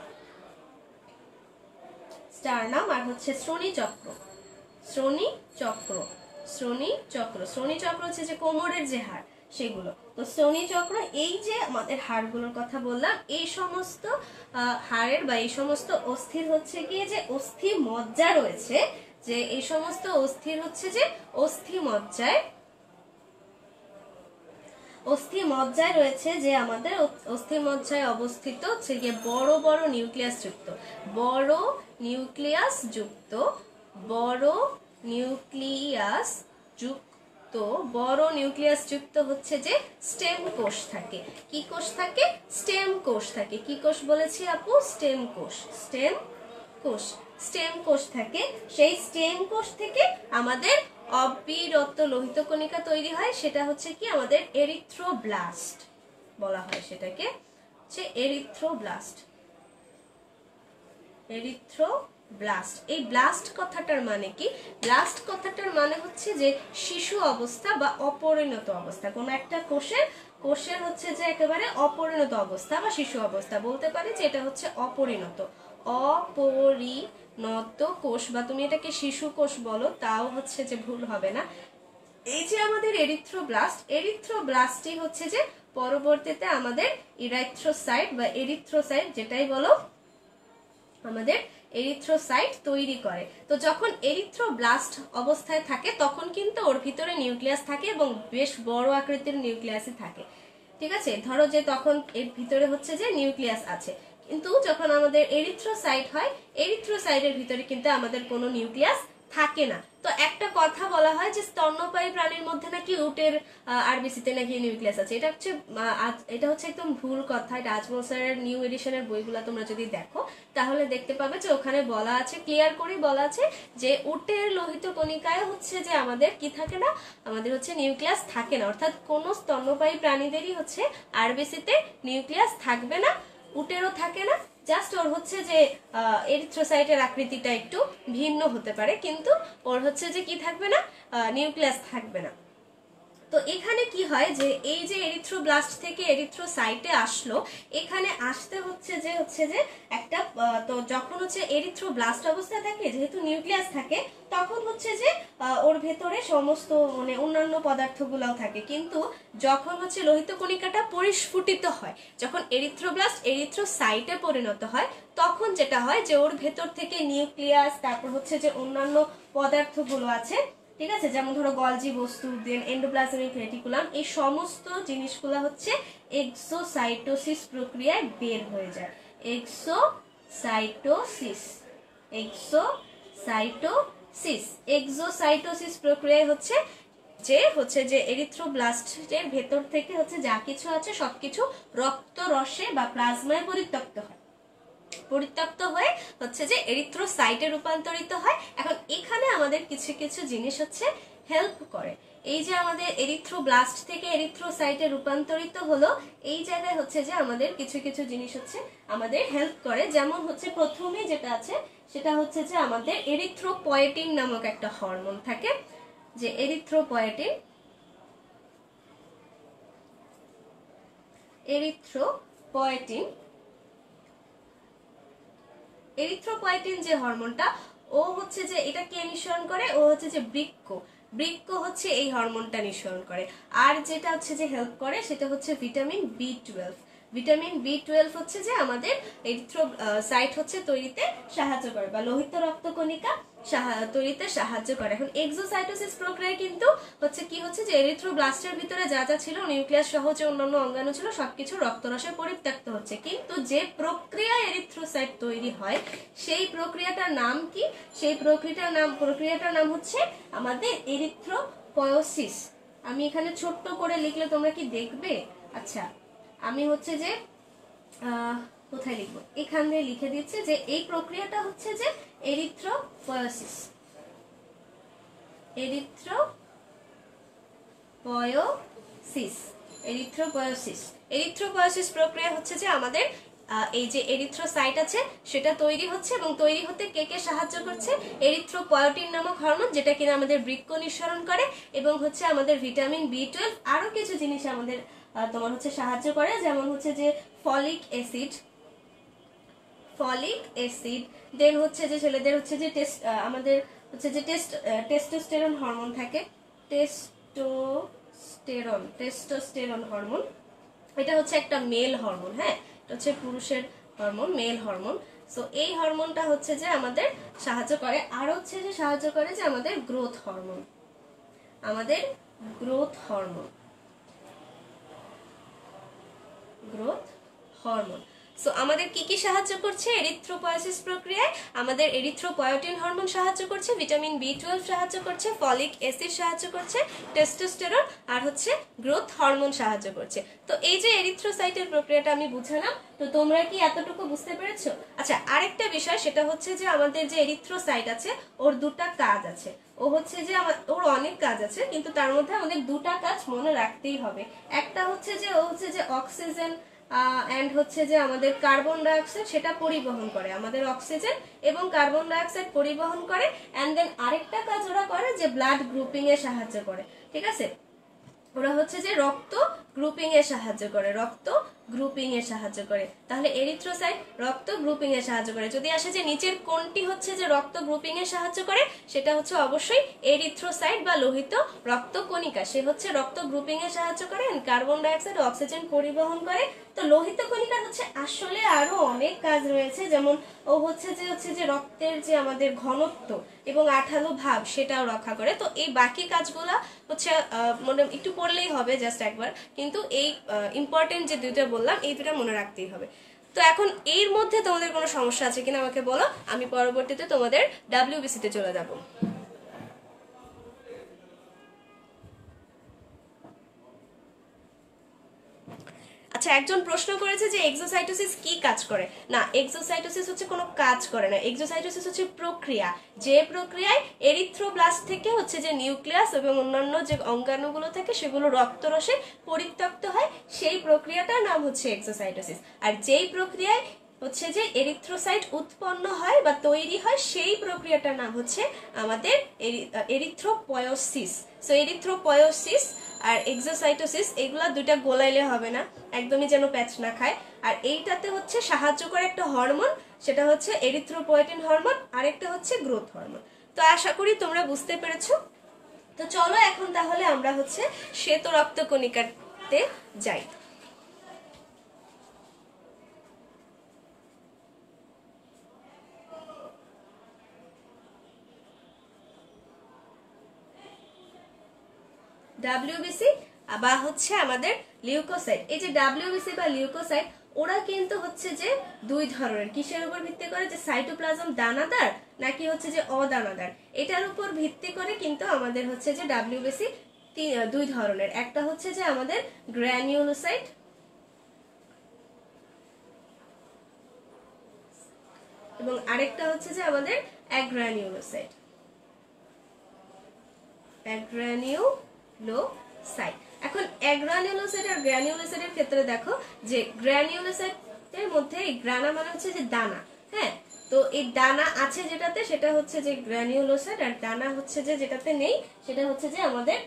Speaker 1: আর হচ্ছে শ্রোণীচক্র হচ্ছে যে কোমরের যে হাড়, সেগুলো। তো শ্রোণীচক্র, এই যে আমাদের হাড়গুলোর কথা বললাম, এই সমস্ত হাড়ের বা এই সমস্ত অস্থির হচ্ছে গিয়ে যে অস্থি মজ্জা রয়েছে, যে এই সমস্ত অস্থির হচ্ছে যে অস্থি মজ্জায় রয়েছে, যে আমাদের অস্থি মজ্জায় অবস্থিত হচ্ছে গিয়ে বড় বড় নিউক্লিয়াস যুক্ত বড় নিউক্লিয়াস যুক্ত হচ্ছে যে স্টেম কোষ থাকে। কি কোষ থাকে? স্টেম কোষ থাকে। কি কোষ বলেছি আপু? স্টেম কোষ। স্টেম কোষ, স্টেম কোষ থাকে। সেই স্টেম কোষ থেকে আমাদের অবিরত লোহিত কণিকা তৈরি হয়, সেটা হচ্ছে কি আমাদের এরিথ্রোব্লাস্ট বলা হয়। সেটাকে হচ্ছে এরিথ্রোব্লাস্ট। এরিথ্রোব্লাস্ট। এই ব্লাস্ট কথাটার মানে কি? ব্লাস্ট কথাটার মানে হচ্ছে যে শিশু অবস্থা বা অপরিণত অবস্থা। কোন একটা কোষের হচ্ছে যে একেবারে অপরিণত অবস্থা বা শিশু অবস্থা, বলতে পারি যে এটা হচ্ছে অপরিণত। অপরিণত কোষ, বা তুমি এটাকে শিশু কোষ বলো তাও হচ্ছে যে ভুল হবে না। এই যে আমাদের এরিথ্রোব্লাস্ট, এরিথ্রোব্লাস্টই হচ্ছে যে পরবর্তীতে আমাদের ইরাইথ্রোসাইট বা এরিথ্রোসাইট যেটাই বলো আমাদের এরিথ্রোসাইট তৈরি করে। তো যখন এরিথ্রোব্লাস্ট অবস্থায় থাকে তখন কিন্তু ওর ভিতরে নিউক্লিয়াস থাকে এবং বেশ বড় আকৃতির নিউক্লিয়াসই থাকে। ঠিক আছে, ধরো যে তখন এর ভিতরে হচ্ছে যে নিউক্লিয়াস আছে, কিন্তু যখন আমাদের এরিথ্রোসাইট হয়, এরিথ্রোসাইটের ভিতরে কিন্তু আমাদের কোনো নিউক্লিয়াস থাকে না। তো একটা কথা বলা হয় যে স্তন্যপায়ী প্রাণীর মধ্যে নাকি উটের আরবিসিতে নাকি নিউক্লিয়াস আছে। এটা হচ্ছে একদম ভুল কথা। এটা আজমল স্যারের নিউ এডিশনের বইগুলা তোমরা যদি দেখো তাহলে দেখতে পাবে যে ওখানে বলা আছে, ক্লিয়ার করে বলা আছে যে উটের লোহিত কণিকায় হচ্ছে যে আমাদের কি থাকে না, আমাদের হচ্ছে নিউক্লিয়াস থাকে না। অর্থাৎ কোন স্তন্যপায়ী প্রাণীদেরই হচ্ছে আরবিসিতে নিউক্লিয়াস থাকবে না, উটেরও থাকে না। জাস্ট ওর হচ্ছে যে এরিথ্রোসাইটের আকৃতিটা একটু ভিন্ন হতে পারে, কিন্তু ওর হচ্ছে যে কি থাকবে না, নিউক্লিয়াস থাকবে না। তো এখানে কি হয় যে এই যে এরিথ্রোব্লাস্ট থেকে এরিথ্রোসাইটে আসলো, এখানে আসতে হচ্ছে যে একটা তো যখন হচ্ছে এরিথ্রোব্লাস্ট অবস্থায় থাকে, যেহেতু নিউক্লিয়াস থাকে, তখন হচ্ছে যে ওর ভেতরে সমস্ত মানে অন্যান্য পদার্থগুলোও থাকে। কিন্তু যখন হচ্ছে লোহিত কণিকাটা পরিস্ফুটিত হয়, যখন এরিথ্রোব্লাস্ট এরিথ্রোসাইটে পরিণত হয়, তখন যেটা হয় যে ওর ভেতর থেকে নিউক্লিয়াস, তারপর হচ্ছে যে অন্যান্য পদার্থগুলো আছে, ঠিক আছে, যেমন ধরো গলজি বস্তু, দেন এন্ডোপ্লাজমিক রেটিকুলাম, এই সমস্ত জিনিসগুলো হচ্ছে এক্সোসাইটোসিস প্রক্রিয়ায় বের হয়ে যায়। এক্সোসাইটোসিস, এক্সোসাইটোসিস, এক্সোসাইটোসিস প্রক্রিয়ায় হচ্ছে যে এরিথ্রোব্লাস্টের ভেতর থেকে হচ্ছে যা কিছু আছে সবকিছু রক্ত রসে বা প্লাজমায় পরিত্যক্ত হয়ে হচ্ছে যে এরিথ্রোসাইটে রূপান্তরিত হয়। এখন এখানে আমাদের কিছু কিছু জিনিস হচ্ছে হেল্প করে। এই যে আমাদের এরিথ্রোব্লাস্ট থেকে এরিথ্রোসাইটে রূপান্তরিত হলো, এই জায়গায় হচ্ছে যে আমাদের কিছু কিছু জিনিস হচ্ছে আমাদের হেল্প করে। যেমন হচ্ছে প্রথমে যেটা আছে সেটা হচ্ছে যে আমাদের এরিথ্রোপয়েটিন নামক একটা হরমোন থাকে, যে এরিথ্রোপয়েটিন এরিথ্রোপয়েটিন যে হরমোনটা, ও হচ্ছে যে এটা কে নিঃসরণ করে? ও হচ্ছে যে বৃক্ক হচ্ছে এই হরমোনটা নিঃসরণ করে। আর যেটা হচ্ছে যে হেল্প করে সেটা হচ্ছে ভিটামিন বি12। ভিটামিন বি12 হচ্ছে যে আমাদের এরিথ্রোসাইট হচ্ছে তৈরিতে সাহায্য করে, বা লোহিত রক্তকণিকা তৈরিতে সাহায্য করে। এখন এক্সোসাইটোসিস প্রক্রিয়া কিন্তু হচ্ছে কি হচ্ছে যে এরিথ্রোব্লাস্টের ভিতরে যা যা ছিল, নিউক্লিয়াস সহ যে অন্যান্য অঙ্গাণু ছিল, সবকিছু রক্তরসে পরিত্যক্ত হচ্ছে। কিন্তু যে প্রক্রিয়ায় এরিথ্রোসাইট তৈরি হয় সেই প্রক্রিয়াটার নাম কি? সেই প্রক্রিয়াটার নাম হচ্ছে আমাদের এরিথ্রোপয়োসিস। আমি এখানে ছোট্ট করে লিখলে তোমরা কি দেখবে? আচ্ছা, আমি হচ্ছে যে কোথায় লিখবো, এখানে লিখে দিচ্ছে যে এই প্রক্রিয়াটা হচ্ছে যে এরিথ্রোপয়োসিস। এরিথ্রোপয়োসিস প্রক্রিয়া হচ্ছে যে আমাদের এই যে এরিথ্রোসাইট আছে সেটা তৈরি হচ্ছে, এবং তৈরি হতে কে কে সাহায্য করছে? এরিথ্রোপয়েটিন নামক হরমোন, যেটা কিনা আমাদের বৃক্ক নিঃসরণ করে, এবং হচ্ছে আমাদের ভিটামিন বি12, আরো কিছু জিনিস আমাদের তোমার হচ্ছে সাহায্য করে, যেমন হচ্ছে যে ফলিক অ্যাসিড, দেন হচ্ছে যে ছেলেদের হচ্ছে যে আমাদের হচ্ছে যে টেস্টোস্টেরন হরমোন থাকে, টেস্টোস্টেরন হরমোন, এটা হচ্ছে একটা মেল হরমোন। হ্যাঁ, এটা হচ্ছে পুরুষের হরমোন, মেল হরমোন। সো এই হরমোনটা হচ্ছে যে আমাদের সাহায্য করে। আর হচ্ছে যে সাহায্য করে যে আমাদের গ্রোথ হরমোন। সো আমাদের কি কি সাহায্য করছে এরিথ্রোপয়েসিস প্রক্রিয়ায়? আমাদের এরিথ্রোপয়েটিন হরমোন সাহায্য করছে, ভিটামিন বি12 সাহায্য করছে, ফলিক অ্যাসিড সাহায্য করছে, টেস্টোস্টেরন আর হচ্ছে গ্রোথ হরমোন সাহায্য করছে। তো এই যে এরিথ্রোসাইটের প্রক্রিয়াটা আমি বুঝালাম, তো তোমরা কি এতটুকু বুঝতে পেরেছো? আচ্ছা, আরেকটা বিষয় সেটা হচ্ছে যে আমাদের যে এরিথ্রোসাইট আছে ওর দুটো কাজ আছে। ও হচ্ছে যে ওর অনেক কাজ আছে, কিন্তু তার মধ্যে আমাদের দুটো কাজ মনে রাখতেই হবে। একটা হচ্ছে যে ও হচ্ছে যে অক্সিজেন এন্ড হচ্ছে যে আমাদের কার্বন ডাইঅক্সাইড সেটা পরিবহন করে, আমাদের অক্সিজেন এবং কার্বন ডাইঅক্সাইড পরিবহন করে। এন্ড দেন আরেকটা কাজ ওরা করে যে ব্লাড গ্রুপিং এ সাহায্য করে, ঠিক আছে? ওরা হচ্ছে যে রক্ত গ্রুপিং এ সাহায্য করে, রক্ত গ্রুপিং এ সাহায্য করে। তাহলে এরিথ্রোসাইট রক্ত গ্রুপিং এ সাহায্য করে। যদি আসে যে নিচের কোনটি হচ্ছে যে রক্ত গ্রুপিং এ সাহায্য করে, সেটা হচ্ছে অবশ্যই এরিথ্রোসাইট বা লোহিত রক্ত কণিকা। সে হচ্ছে রক্ত গ্রুপিং এ সাহায্য করে, কার্বন ডাইঅক্সাইড ও অক্সিজেন পরিবহন করে। তো লোহিত কণিকা হচ্ছে আসলে আরো অনেক কাজ রয়েছে, যেমন ও হচ্ছে যে রক্তের যে আমাদের ঘনত্ব এবং আঠালো ভাব সেটাও রক্ষা করে। তো এই বাকি কাজগুলা হচ্ছে মানে একটু পড়লেই হবে জাস্ট একবার, কিন্তু এই ইম্পর্টেন্ট যে দুইটা বললাম এই দুটা মনে রাখতেই হবে। তো এখন এর মধ্যে তোমাদের কোনো সমস্যা আছে কিনা আমাকে বলো, আমি পরবর্তীতে তোমাদের WBC তে চলে যাব। আচ্ছা, একজন প্রশ্ন করেছে যে এক্সোসাইটোসিস কি কাজ করে। না, এক্সোসাইটোসিস হচ্ছে কোনো কাজ করে না। এক্সোসাইটোসিস হচ্ছে প্রক্রিয়া, যে প্রক্রিয়ায় এরিথ্রোব্লাস্ট থেকে হচ্ছে যে নিউক্লিয়াস এবং অন্যান্য যে অঙ্গাণুগুলো থাকে সেগুলো রক্তরসে পরিত্যক্ত হয়, সেই প্রক্রিয়াটার নাম হচ্ছে এক্সোসাইটোসিস। আর যেই প্রক্রিয়ায় হচ্ছে যে এরিথ্রোসাইট উৎপন্ন হয় বা তৈরি হয় সেই প্রক্রিয়াটার নাম হচ্ছে আমাদের এরিথ্রোপয়োসিস। সো এরিথ্রোপয়োসিস আর এক্সোসাইটোসিস এগুলা দুইটা গোলাইলে হবে না, একদমই যেন প্যাচ না খায়। আর এইটাতে হচ্ছে সাহায্য করে একটা হরমোন, সেটা হচ্ছে এরিথ্রোপয়েটিন হরমোন, আর একটা হচ্ছে গ্রোথ হরমোন। তো আশা করি তোমরা বুঝতে পেরেছো। তো চলো এখন তাহলে আমরা হচ্ছে শ্বেত রক্তকণিকাতে যাই। WBC বা হচ্ছে আমাদের লিউকোসাইট। এই যে WBC বা লিউকোসাইট ওরা কিন্তু হচ্ছে যে দুই ধরনের। কিসের উপর ভিত্তি করে? যে সাইটোপ্লাজম দানাদার নাকি হচ্ছে যে অদানাদার, এটার উপর ভিত্তি করে কিন্তু আমাদের হচ্ছে যে WBC দুই ধরনের। একটা হচ্ছে যে আমাদের গ্র্যানিউলোসাইট এবং আরেকটা হচ্ছে যে আমাদের অ্যাগ্রানিউলোসাইট। অ্যাগ্রানিউলোসাইট। এখন অ্যাগ্রানিউলোসাইট আর গ্র্যানিউলোসাইটের ক্ষেত্রে দেখো যে গ্র্যানিউলোসাইটের মধ্যে এই গ্রানা মানে হচ্ছে যে দানা, হ্যাঁ? তো এই দানা আছে যেটাতে সেটা হচ্ছে যে গ্র্যানিউলোসাইট, আর দানা হচ্ছে যে যেটাতে নেই সেটা হচ্ছে যে আমাদের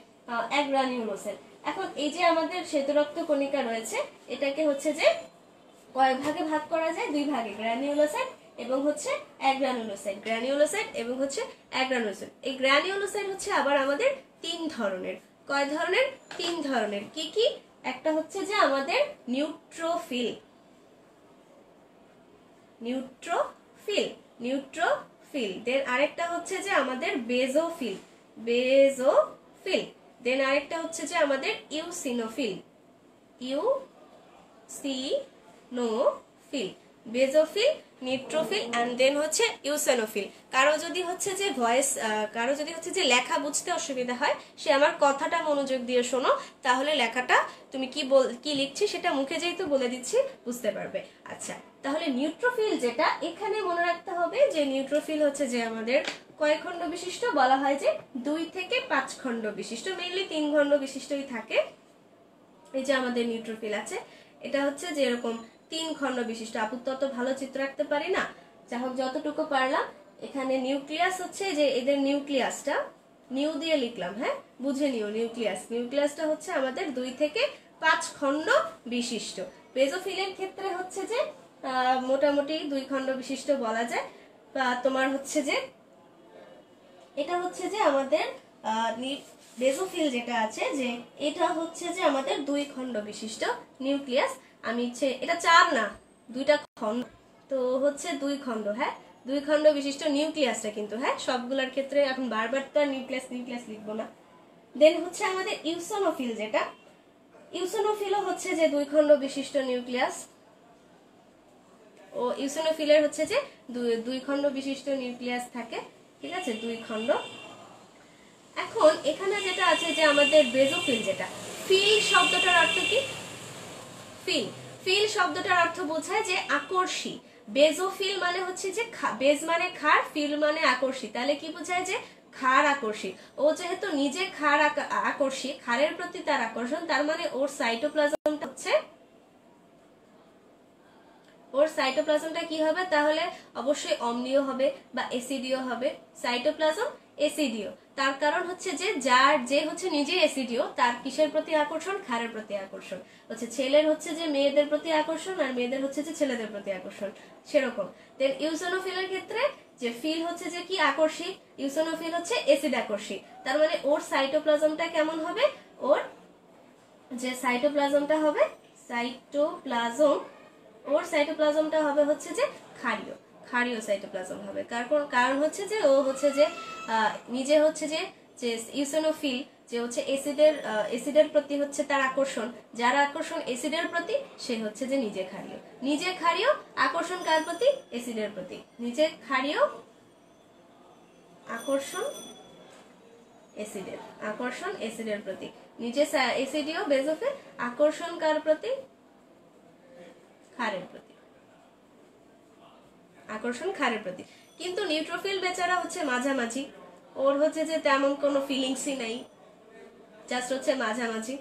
Speaker 1: অ্যাগ্রানিউলোসাইট। এখন এই যে আমাদের শ্বেতরক্ত কণিকা রয়েছে এটাকে হচ্ছে যে কয় ভাগে ভাগ করা যায়? দুই ভাগে, গ্র্যানিউলোসাইট এবং হচ্ছে অ্যাগ্রানুলোসাইট। গ্র্যানিউলোসাইট এবং হচ্ছে অ্যাগ্রানুলোসাইট। এই গ্র্যানিউলোসাইট হচ্ছে আবার আমাদের তিন ধরনের। কয় ধরনের? তিন ধরনের। কি কি? একটা হচ্ছে যে আমাদের নিউট্রোফিল, নিউট্রোফিল, নিউট্রোফিল। দেন আরেকটা হচ্ছে যে আমাদের বেজোফিল, বেজোফিল। দেন আরেকটা হচ্ছে যে আমাদের eosinophil, eosinophil, basophil, neutrophil and then হচ্ছে ইউসিনোফিল। কারো যদি হচ্ছে যে লেখা বুঝতে অসুবিধা হয় সে আমার কথাটা মনোযোগ দিয়ে শোনো, তাহলে লেখাটা তুমি কি লিখছি সেটা মুখে যেহেতু বলে দিচ্ছি বুঝতে পারবে। আচ্ছা, তাহলে নিউট্রোফিল যেটা এখানে মনে রাখতে হবে যে নিউট্রোফিল হচ্ছে যে আমাদের কয় খণ্ড বিশিষ্ট? বলা হয় যে 2 থেকে 5 খণ্ড বিশিষ্ট, মেইনলি 3 খণ্ড বিশিষ্টই থাকে। এই যে আমাদের নিউট্রোফিল আছে এটা হচ্ছে যে এরকম 3 খণ্ড বিশিষ্ট। আপাতত তত ভালো চিত্র আঁকতে পারি না, যা হোক যতটুকু পারলাম। এখানে নিউক্লিয়াস হচ্ছে যে এদের নিউক্লিয়াসটা নিউ দিয়ে লিখলাম, হ্যাঁ বুঝে নিও। নিউক্লিয়াসটা হচ্ছে আমাদের 2 থেকে 5 খণ্ড বিশিষ্ট। বেজোফিলের ক্ষেত্রে হচ্ছে যে মোটামুটি 2 খণ্ড বিশিষ্ট বলা যায়। বা তোমার হচ্ছে যে এটা হচ্ছে যে আমাদের বেজোফিল যেটা আছে যে এটা হচ্ছে যে আমাদের 2 খণ্ড বিশিষ্ট নিউক্লিয়াস। আমি ইচ্ছে এটা 4 না 2টা খণ্ড, তো হচ্ছে 2 খণ্ড, হ্যাঁ 2 খণ্ড বিশিষ্ট নিউক্লিয়াসটা কিন্তু, হ্যাঁ সবগুলোর ক্ষেত্রে এখন বারবার তো নিউক্লিয়াস লিখবো না। দেন হচ্ছে আমাদের ইউসিনোফিল যেটা, ইউসিনোফিলও হচ্ছে যে 2 খণ্ড বিশিষ্ট নিউক্লিয়াস। ও ইউসিনোফিলের হচ্ছে যে দুই খণ্ড বিশিষ্ট নিউক্লিয়াস থাকে, ঠিক আছে, 2 খণ্ড। এখন এখানে যেটা আছে যে আমাদের বেজোফিল, যেটা ফিল শব্দটার অর্থ কি? ফিল, ফিল শব্দটার অর্থ বোঝায় যে আকর্ষী। বেজোফিল মানে হচ্ছে যে বেজ মানে ক্ষার, ফিল মানে আকর্ষী, তাহলে কি বোঝায় যে ক্ষার আকর্ষী। ও যেহেতু নিজে ক্ষার আকর্ষী, ক্ষারের প্রতি তার আকর্ষণ, তার মানে ওর সাইটোপ্লাজমটা হচ্ছে, ওর সাইটোপ্লাজমটা কি হবে তাহলে? অবশ্যই অম্লীয় হবে বা অ্যাসিডীয় হবে। সাইটোপ্লাজম অ্যাসিডীয়, তার কারণ হচ্ছে যে যে হচ্ছে নিজে অ্যাসিডীয়, তার কিসের প্রতি আকর্ষণ? ক্ষারের প্রতি আকর্ষণ। হচ্ছে ছেলের হচ্ছে যে মেয়েদের প্রতি আকর্ষণ, আর মেয়েদের হচ্ছে যে ছেলেদের প্রতি আকর্ষণ, সেরকম। দেন ইউসিনোফিলের ক্ষেত্রে যে ফিল হচ্ছে যে কি? আকর্ষী। ইউসিনোফিল হচ্ছে অ্যাসিড আকর্ষী, তার মানে ওর সাইটোপ্লাজমটা কেমন হবে? ওর যে সাইটোপ্লাজমটা হবে, ওর সাইটোপ্লাজমটা হবে হচ্ছে যে ক্ষারীয়, ক্ষারীয় সাইটোপ্লাজম হবে। কারণ হচ্ছে যে ও হচ্ছে যে নিজে হচ্ছে যে ইউসিনোফিল, যে হচ্ছে অ্যাসিডের প্রতি হচ্ছে তার আকর্ষণ, যার আকর্ষণ অ্যাসিডের প্রতি, সে হচ্ছে যে নিজে ক্ষারীয়। নিজে ক্ষারীয়, আকর্ষণ কার প্রতি? অ্যাসিডের প্রতি। নিজে ক্ষারীয়, আকর্ষণ অ্যাসিডের প্রতি। নিজে অ্যাসিডীয় বেজোফিল, আকর্ষণ কার প্রতি? ক্ষারের প্রতি, আকর্ষণ ক্ষারের প্রতি। কিন্তু নিউট্রোফিল বেচারা হচ্ছে মাঝামাঝি, ওর হচ্ছে যে তেমন কোনো ফিলিংসই নাই, জাস্ট হচ্ছে মাঝামাঝি,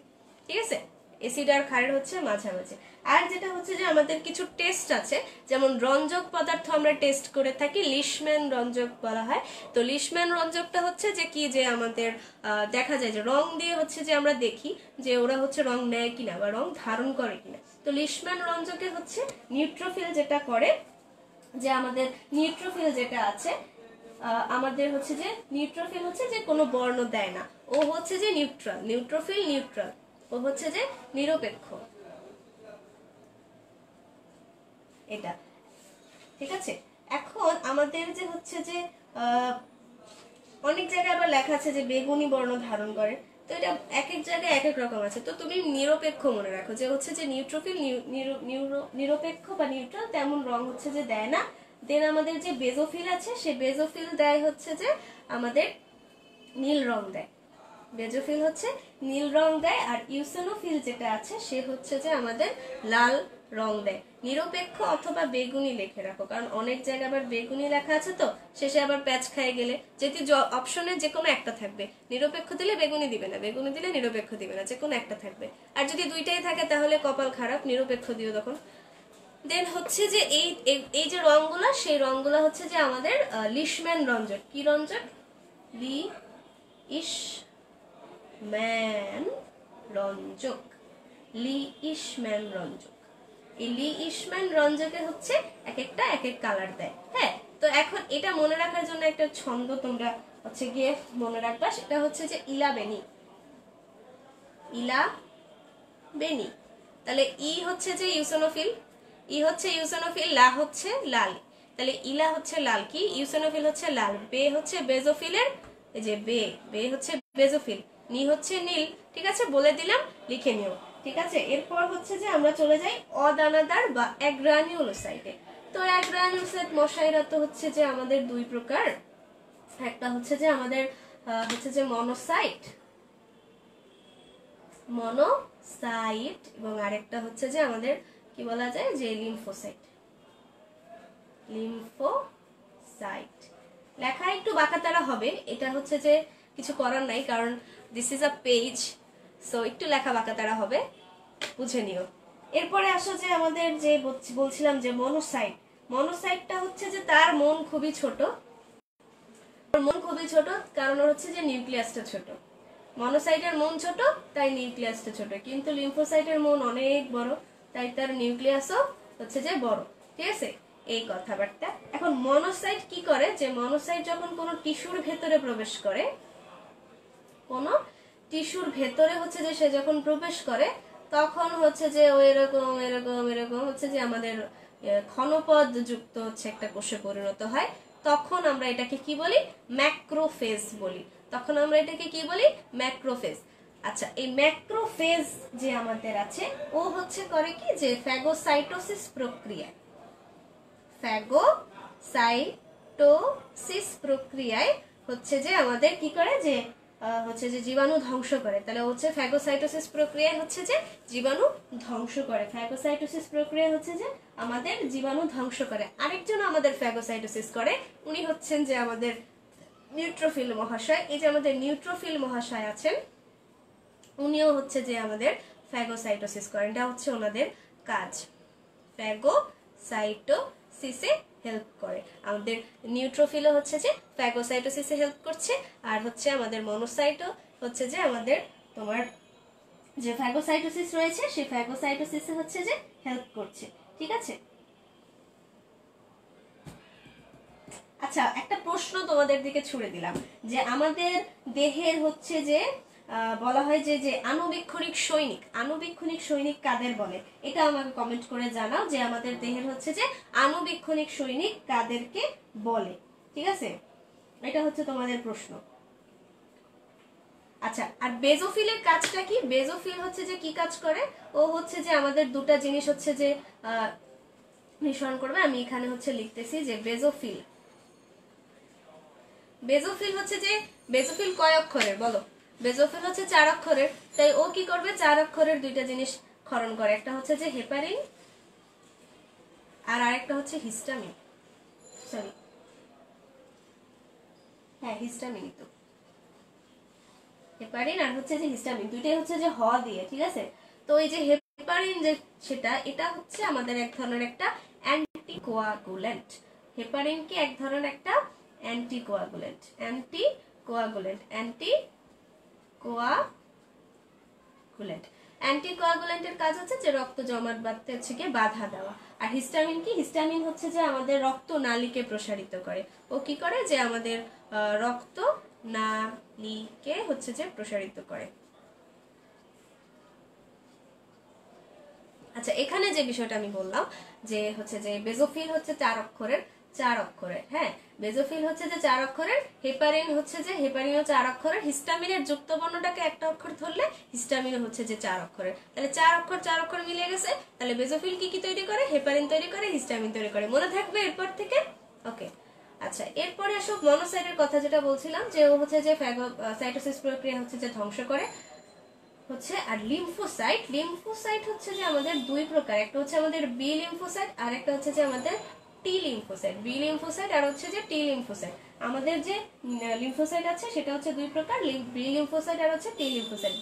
Speaker 1: ঠিক আছে, অ্যাসিড আর ক্ষারের হচ্ছে মাঝামাঝি। আর যেটা হচ্ছে যে আমাদের কিছু টেস্ট আছে, যেমন রঞ্জক পদার্থ আমরা টেস্ট করে থাকি, লিশম্যান রঞ্জক বলা হয়। তো লিশম্যান রঞ্জকটা হচ্ছে যে কি, যে আমাদের দেখা যায় যে রং দিয়ে হচ্ছে যে আমরা দেখি যে ওরা হচ্ছে রং নেয় কিনা বা রং ধারণ করে কিনা। তো লিশম্যান রঞ্জকে হচ্ছে নিউট্রোফিল যেটা করে, যে আমাদের নিউট্রোফিল যেটা আছে, আমাদের হচ্ছে যে নিউট্রোফিল হচ্ছে যে কোনো বর্ণ দেয় না, ও হচ্ছে যে নিউট্রাল, নিউট্রোফিল নিউট্রাল, ও হচ্ছে যে নিরপেক্ষ, এটা, ঠিক আছে। এখন আমাদের যে হচ্ছে যে অনেক জায়গায় আবার লেখা আছে যে বেগুনি বর্ণ ধারণ করে, তো এটা এক এক জায়গায় এক এক রকম আছে। তো তুমি নিরপেক্ষ মনে রাখো, যে হচ্ছে যে নিউট্রোফিল নিরপেক্ষ বা নিউট্রাল, তেমন রং হচ্ছে যে দেয় না। দেন আমাদের যে বেজোফিল আছে, সে বেজোফিল দেয় হচ্ছে যে আমাদের নীল রং দেয়, বেজোফিল হচ্ছে নীল রং দেয়। আর ইউসিনোফিল যেটা আছে, সে হচ্ছে যে আমাদের লাল রং দেয়। নিরপেক্ষ অথবা বেগুনি লিখে রাখো, কারণ অনেক জায়গায় আবার বেগুনি লেখা আছে, তো শেষে আবার প্যাচ খায় গেলে যদি অপশনে যে কোনো একটা থাকবে, নিরপেক্ষ দিলে বেগুনি দিবে না, বেগুনি দিলে নিরপেক্ষ দিবে না, যে কোনো একটা থাকবে। আর যদি দুইটাই থাকে তাহলে কপাল খারাপ, নিরপেক্ষ দিও তখন। দেন হচ্ছে যে এই যে রংগুলা, সেই রংগুলা হচ্ছে যে আমাদের লিশম্যান রঞ্জক। কি রঞ্জক? লিশম্যান রঞ্জক, লিশম্যান রঞ্জক। এই লিশম্যান রঞ্জকে হচ্ছে এক একটা এক এক কালার দেয়। হ্যাঁ, তো এখন এটা মনে রাখার জন্য একটা ছন্দ তোমরা হচ্ছে গিয়ে মনে রাখবা, সেটা হচ্ছে যে ইলা বেনি, ইলা বেনি। তাহলে ই হচ্ছে যে ইউসিনোফিল, ই হচ্ছে ইউসিনোফিল, লা হচ্ছে লাল, তাহলে ইলা হচ্ছে লাল, কি ইউসিনোফিল হচ্ছে লাল, বে হচ্ছে বেজোফিলের, এই যে বে হচ্ছে বেজোফিল, নি হচ্ছে নীল, ঠিক আছে, বলে দিলাম, লিখে নিও, ঠিক আছে। এরপর হচ্ছে যে আমরা চলে যাই অদানাদার বা অ্যাগ্রানিউলোসাইটে। তো অ্যাগ্রানিউলোসাইট মশাইরা তো হচ্ছে যে আমাদের দুই প্রকার, একটা হচ্ছে যে আমাদের হচ্ছে যে মনোসাইট এবং আরেকটা হচ্ছে যে আমাদের কি বলা যায়, যে লিম্ফোসাইট। লেখা একটু বাঁকাতারা হবে, এটা হচ্ছে যে কিছু করার নাই, কারণ this is a page, so একটু লেখা বাঁকাতারা হবে, বুঝে নিও। এরপরে আসো যে আমাদের যে বলছিলাম যে মনোসাইটটা হচ্ছে যে তার মন খুবই ছোট, কারণ হচ্ছে যে নিউক্লিয়াসটা ছোট। মনোসাইটের মন ছোট, তাই নিউক্লিয়াসটা ছোট, কিন্তু লিম্ফোসাইটের মন অনেক বড়, তাই তার নিউক্লিয়াসও হচ্ছে যে বড়, ঠিক আছে, এই কথাবার্তা। এখন মনোসাইট কি করে, যে মনোসাইট যখন কোনো টিস্যুর ভেতরে প্রবেশ করে, কোনো টিস্যুর ভেতরে হচ্ছে যে সে যখন প্রবেশ করে, তখন হচ্ছে যে এরকম এরকম এরকম হচ্ছে যে আমাদের ক্ষণপদ যুক্ত হচ্ছে একটা কোষে পরিণত হয়। তখন আমরা এটাকে কি বলি? ম্যাক্রোফেজ বলি। ম্যাক্রোফেজ। আচ্ছা, এই ম্যাক্রোফেজ যে আমাদের আছে, ও হচ্ছে করে কি, যে ফ্যাগোসাইটোসিস প্রক্রিয়া, ফ্যাগোসাইটোসিস প্রক্রিয়ায় হচ্ছে যে আমাদের কি করে, যে হচ্ছে যে জীবাণু ধ্বংস করে। তাহলে হচ্ছে ফ্যাগোসাইটোসিস প্রক্রিয়ায় হচ্ছে যে জীবাণু ধ্বংস করে। ফ্যাগোসাইটোসিস প্রক্রিয়া হচ্ছে যে আমাদের জীবাণু ধ্বংস করে। আরেকজন আমাদের ফ্যাগোসাইটোসিস করে, উনি হচ্ছেন যে আমাদের নিউট্রোফিল মহাশয়। এই যে আমাদের নিউট্রোফিল মহাশয় আছেন, উনিও হচ্ছে যে আমাদের ফ্যাগোসাইটোসিস করেন। এটা হচ্ছে ওনাদের কাজ, ফ্যাগোসাইটোসিসে হেল্প করে। আমাদের নিউট্রোফিলও হচ্ছে যে ফ্যাগোসাইটোসিসে হেল্প করছে, আর হচ্ছে আমাদের মনোসাইটও হচ্ছে যে আমাদের তোমার যে ফ্যাগোসাইটোসিস রয়েছে সেই ফ্যাগোসাইটোসিসে হচ্ছে যে হেল্প করছে। ঠিক আছে, আচ্ছা একটা প্রশ্ন তোমাদের দিকে ছুড়ে দিলাম, যে আমাদের দেহের হচ্ছে যে বলা হয় যে যে আণুবীক্ষণিক সৈনিক, আণুবীক্ষণিক সৈনিক কাদের বলে? এটা আমাকে কমেন্ট করে জানাও যে আমাদের দেহের হচ্ছে যে আণুবীক্ষণিক সৈনিক কাদেরকে বলে। ঠিক আছে, এটা হচ্ছে তোমাদের প্রশ্ন। আচ্ছা, আর বেজোফিলের কাজটা কি? বেজোফিল হচ্ছে যে কি কাজ করে? ও হচ্ছে যে আমাদের দুটা জিনিস হচ্ছে যে নিঃসরণ করবে। আমি এখানে হচ্ছে লিখতেছি যে বেজোফিল, বেজোফিল হচ্ছে যে, বেজোফিল কয় অক্ষরের বলো? বেজোফিল হচ্ছে 4 অক্ষরের। তাই ও কি করবে? 4 অক্ষরের দুইটা জিনিস ক্ষরণ করে, একটা হচ্ছে যে হেপারিন আর আরেকটা হচ্ছে হিস্টামিন। সরি, হ্যাঁ হিস্টামিন, তো হেপারিন আর হচ্ছে যে হিস্টামিন, দুইটাই হচ্ছে যে হ দিয়ে। ঠিক আছে, তো এই যে হেপারিন যে সেটা, এটা হচ্ছে আমাদের এক ধরনের একটা অ্যান্টিকোয়াগুল্যান্ট। হেপারিন কি এক ধরনের একটা অ্যান্টিকোয়াগুল্যান্ট, অ্যান্টিকোয়াগুল্যান্টের কাজ হচ্ছে যে রক্ত জমাট বাঁধতে হচ্ছে গিয়ে বাধা দেওয়া। আর হিস্টামিন কি? হিস্টামিন হচ্ছে যে আমাদের রক্ত নালীকে প্রসারিত করে। ও কি করে? যে আমাদের রক্ত নালীকে হচ্ছে যে প্রসারিত করে। আচ্ছা, এখানে যে বিষয়টা আমি বললাম যে হচ্ছে যে বেজোফিল হচ্ছে 4 অক্ষরের, হ্যাঁ বেজোফিল হচ্ছে যে 4 অক্ষরের, হেপারিন হচ্ছে যে হেপারিনও 4 অক্ষরের, হিস্টামিনের যুক্ত বর্ণটাকে একটা অক্ষর ধরলে হিস্টামিন হচ্ছে যে 4 অক্ষরের। তাহলে 4 অক্ষর মিলে গেছে। তাহলে বেজোফিল কি কি তৈরি করে? হেপারিন তৈরি করে, হিস্টামিন তৈরি করে। মনে থাকবে এরপর থেকে? ওকে, আচ্ছা এরপরে আসো মনোসাইটের কথা, যেটা বলছিলাম যে ও হচ্ছে যে ফ্যাগোসাইটোসিস প্রক্রিয়া হচ্ছে যে ধ্বংস করে হচ্ছে। আর লিম্ফোসাইট, লিম্ফোসাইট হচ্ছে যে আমাদের দুই প্রকার, একটা হচ্ছে আমাদের বি লিম্ফোসাইট আর একটা হচ্ছে যে আমাদের টি লিম্ফোসাইট। বি লিম্ফোসাইট আর হচ্ছে যে টি লিম্ফোসাইট। আমাদের যে লিম্ফোসাইট আছে সেটা হচ্ছে দুই প্রকার, বি লিম্ফোসাইট আর হচ্ছে টি লিম্ফোসাইট।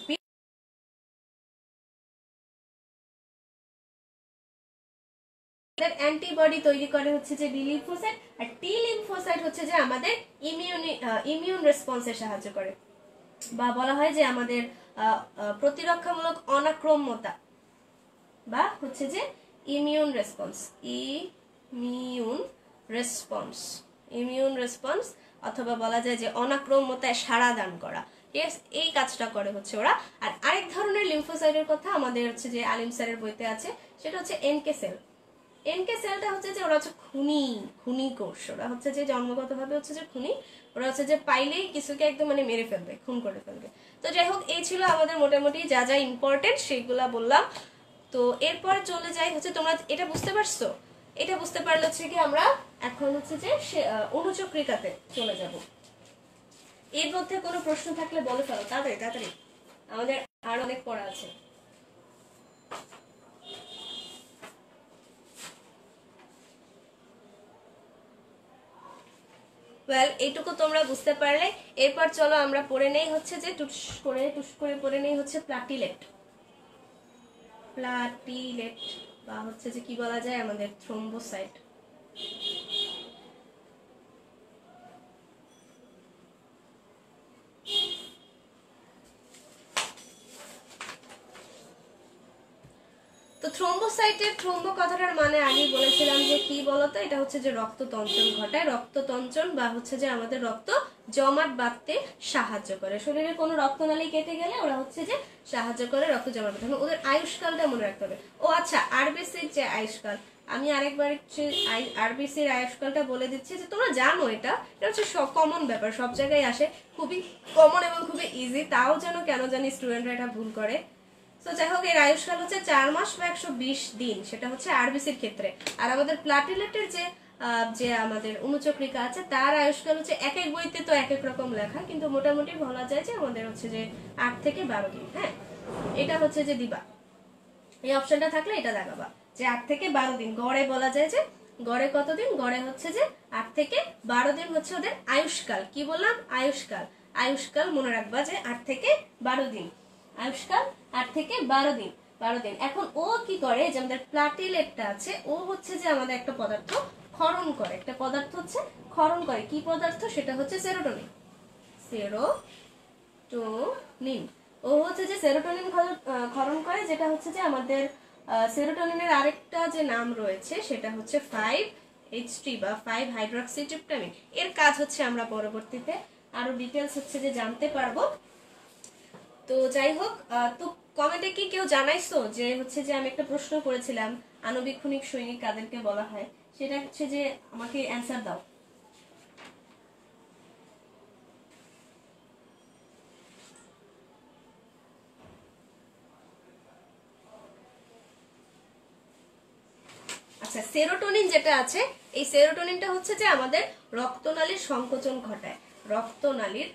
Speaker 1: অ্যান্টিবডি তৈরি করে হচ্ছে যে বি লিম্ফোসাইট, আর টি লিম্ফোসাইট হচ্ছে যে আমাদের ইমিউন রেসপন্সে সাহায্য করে, বা বলা হয় যে আমাদের প্রতিরক্ষামূলক অনাক্রম্যতা, বা হচ্ছে যে ইমিউন রেসপন্স, ইমিউন রেসপন্স অথবা বলা যায় যে অনাক্রম্যতায় সাড়া দান করা। এই কাজটা করে হচ্ছে ওরা। আর আরেক ধরনের লিম্ফোসাইটের কথা আমাদের হচ্ছে যে আলিম স্যারের বইতে আছে, সেটা হচ্ছে এনকে সেল। এনকে সেলটা হচ্ছে যে ওরা হচ্ছে খুনি কোষ। ওরা হচ্ছে যে জন্মগতভাবে হচ্ছে যে খুনি। ওরা হচ্ছে যে পাইলেই কিছুকে একদম মানে মেরে ফেলবে, খুন করে ফেলবে। তো যাই হোক, এই ছিল আমাদের মোটামুটি যা যা ইম্পর্টেন্ট সেগুলা বললাম। তো এরপর চলে যাই হচ্ছে, তোমরা এটা বুঝতে পারছো? এটা বুঝতে পারলে হচ্ছে কি আমরা এখন হচ্ছে যে অণুচক্রিকাতে চলে যাব। এর মধ্যে কোনো প্রশ্ন থাকলে বলে ফেলো তাড়াতাড়ি তাড়াতাড়ি, আমাদের আর অনেক পড়া আছে। ওয়েল, এইটুকু তোমরা বুঝতে পারলে। এরপর চলো আমরা পড়ে নেই হচ্ছে যে টুস করে পড়ে নেই হচ্ছে প্লাটিলেট বা হচ্ছে যে কি বলা যায় আমাদের থ্রোম্বোসাইট। তো থ্রোম্বোসাইটের, থ্রোম্বো কথাটার মানে আগেই বলেছিলাম যে কি বলতো, এটা হচ্ছে যে রক্ততঞ্চন ঘটায়। রক্ততঞ্চন বা হচ্ছে যে আমাদের রক্ত জমাট বাঁধতে সাহায্য করে। শরীরে কোনো রক্তনালী কেটে গেলে ওরা হচ্ছে যে সাহায্য করে রক্ত জমাট বাঁধতে। ওদের আয়ুষ্কালটা মনে রাখতে হবে। ও আচ্ছা, আরবিসির যে আয়ুষ্কাল, আমি আরেকবার আরবিসির আয়ুষ্কালটা বলে দিচ্ছি, যে তোমরা জানো এটা হচ্ছে কমন ব্যাপার, সব জায়গায় আসে, খুবই কমন এবং খুবই ইজি। তাও যেন কেন জানি স্টুডেন্টরা এটা ভুল করে। তো যাই হোক, এর আয়ুষ্কাল হচ্ছে 4 মাস বা 120 দিন, সেটা হচ্ছে আরবিসির ক্ষেত্রে। আর আমাদের প্লাটিলেটের যে যে আমাদের অনুচক্রিকা আছে তার আয়ুষ্কাল হচ্ছে এক এক বইতে তো এক এক রকম লেখা, কিন্তু মোটামুটি বলা যায় যে আমাদের হচ্ছে যে 8 থেকে 12 দিন। হ্যাঁ, এটা হচ্ছে যে দিবা, এই অপশনটা থাকলে এটা দেখাবা যে 8 থেকে 12 দিন। গড়ে বলা যায় যে গড়ে কতদিন, গড়ে হচ্ছে যে 8 থেকে 12 দিন হচ্ছে ওদের আয়ুষ্কাল। কি বললাম? আয়ুষ্কাল। আয়ুষ্কাল মনে রাখবা যে 8 থেকে 12 দিন, আয়ুষ্কাল 8 থেকে 12 দিন। 12 দিন। এখন ও কি করে, যে আমাদের প্লাটিলেটটা আছে, ও হচ্ছে যে আমাদের একটা পদার্থ ক্ষরণ করে, একটা পদার্থ হচ্ছে ক্ষরণ করে। কি পদার্থ? সেটা হচ্ছে সেরোটোনিন। সেরোটোনিন। ও হচ্ছে যে সেরোটোনিন ক্ষরণ করে, যেটা হচ্ছে যে আমাদের সেরোটোনিনের আরেকটা যে নাম রয়েছে সেটা হচ্ছে 5-HT বা 5-হাইড্রক্সিট্রিপটামিন। এর কাজ হচ্ছে আমরা পরবর্তীতে আরো ডিটেলস হচ্ছে যে জানতে পারবো। তো যাই হোক, তো কমেন্টে কি কেউ জানাইছো যে হচ্ছে যে আমি একটা প্রশ্ন করেছিলাম আণুবীক্ষণিক সৈনিক কাদেরকে বলা হয়, সেটা হচ্ছে যে আমাকে অ্যান্সার দাও। আচ্ছা, সেরোটোনিন যেটা আছে, এই সেরোটোনিনটা হচ্ছে যে আমাদের রক্তনালীর সংকোচন ঘটায়। রক্তনালীর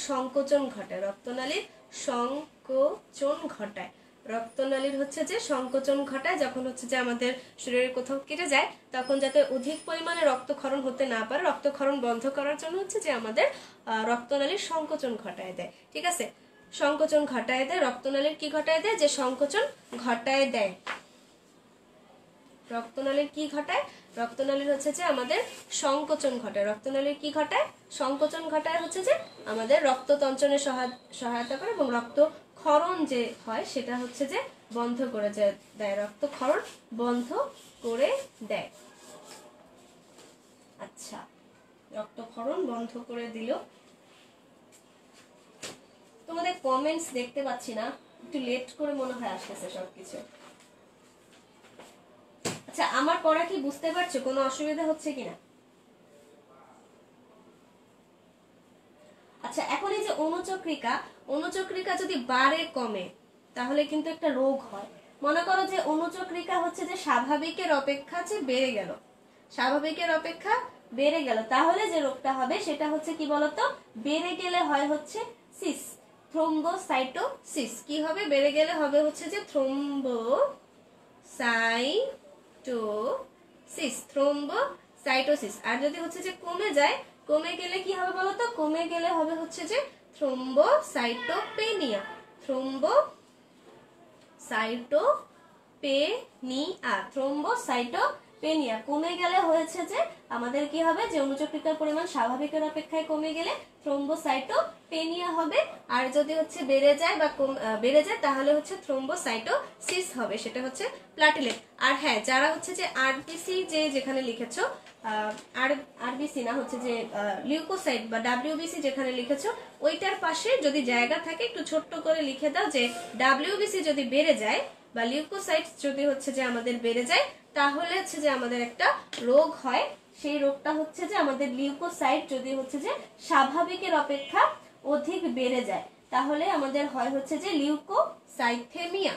Speaker 1: সংকোচন ঘটায়। রক্তনালীর সংকোচন ঘটায়। রক্তনালীর হচ্ছে যে সংকোচন ঘটায় যখন হচ্ছে যে আমাদের শরীরের কোথাও কেটে যায়, তখন যাতে অধিক পরিমাণে রক্তক্ষরণ হতে না পারে, রক্তক্ষরণ বন্ধ করার জন্য হচ্ছে যে আমাদের রক্তনালীর সংকোচন ঘটায় দেয়। ঠিক আছে, সংকোচন ঘটায় দেয়। রক্তনালীর কি ঘটায় দেয়? যে সংকোচন ঘটায় দেয়। রক্তনালীর কি ঘটায়? রক্তনালীর হচ্ছে যে আমাদের সংকোচন ঘটায়। রক্তনালীর কি ঘটায়? সংকোচন ঘটায় হচ্ছে যে আমাদের রক্ততঞ্চনে সহায়তা করে, এবং রক্তক্ষরণ যে হয় সেটা হচ্ছে যে বন্ধ করে দেয়। রক্তক্ষরণ বন্ধ করে দেয়। আচ্ছা, রক্তক্ষরণ বন্ধ করে দিল। তোমাদের কমেন্টস দেখতে পাচ্ছি না, একটু লেট করে মনে হয় আসতেছে সবকিছু। আচ্ছা, আমার পড়া কি বুঝতে পারছো? কোনো অসুবিধা হচ্ছে কিনা? আচ্ছা, এখন এই যে অনুচক্রিকা যদি বাড়ে কমে তাহলে কিন্তু একটা রোগ হয়। মনে করো যে অনুচক্রিকা হচ্ছে যে স্বাভাবিকের অপেক্ষা যে বেড়ে গেল, স্বাভাবিকের অপেক্ষা বেড়ে গেল, তাহলে যে রোগটা হবে সেটা হচ্ছে কি বলতো? বেড়ে গেলে হয় হচ্ছে সিস, থ্রোম্বোসাইটোসিস। কি হবে? বেড়ে গেলে হবে হচ্ছে যে থ্রোম্বোসাইটোসিস। আর যদি হচ্ছে যে কমে যায়, কমে গেলে কি হবে বলতো? কমে গেলে হবে হচ্ছে যে থ্রোম্বোসাইটোপেনিয়া। থ্রোম্বোসাইটোপেনিয়া কমে গেলে হয়েছে যে আমাদের কি হবে? যে অনুচক্রিকার পরিমাণ স্বাভাবিকের অপেক্ষায় কমে গেলে থ্রোম্বোসাইটোপেনিয়া হবে। আর যদি হচ্ছে বেড়ে যায় বা বেড়ে যায় তাহলে হচ্ছে থ্রোম্বোসাইটোসিস হবে, সেটা হচ্ছে প্লাটিলেট। আর হ্যাঁ, যারা হচ্ছে যে আরবিসি যেখানে লিখেছো, আরবিসি না, হচ্ছে যে লিউকোসাইট বা ডাব্লিউবিসি যেখানে লিখেছো, ওইটার পাশে যদি জায়গা থাকে একটু ছোট্ট করে লিখে দাও যে ডাব্লিউবিসি যদি বেড়ে যায় বা লিউকোসাইট যদি হচ্ছে যে আমাদের বেড়ে যায়, তাহলে হচ্ছে যে আমাদের একটা রোগ হয়। সেই রোগটা হচ্ছে যে আমাদের লিউকোসাইট যদি হচ্ছে যে স্বাভাবিকের অপেক্ষা অধিক বেড়ে যায়, তাহলে আমাদের হয় হচ্ছে যে লিউকোসাইথেমিয়া।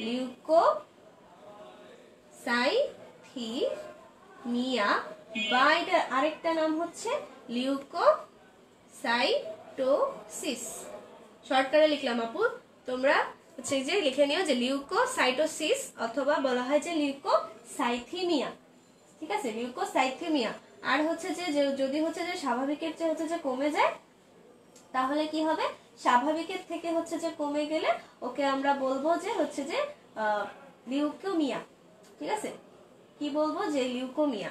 Speaker 1: লিউকোসাইথেমিয়া বা এটার আরেকটা নাম হচ্ছে লিউকোসাইটোসিস। শর্টকাটে লিখলাম আপু, তোমরা হচ্ছে যে লিখে নিও যে লিউকোসাইটোসিস, অথবা বলা হয় যে লিউকোসাইথেমিয়া। ঠিক আছে, লিউকোসাইথেমিয়া। আর হচ্ছে যে যদি হচ্ছে যে স্বাভাবিকের চেয়ে হচ্ছে যে কমে যায়, তাহলে কি হবে? স্বাভাবিকের থেকে হচ্ছে যে কমে গেলে ওকে আমরা বলবো যে হচ্ছে যে লিউকোমিয়া। ঠিক আছে, কি বলবো? যে লিউকোমিয়া।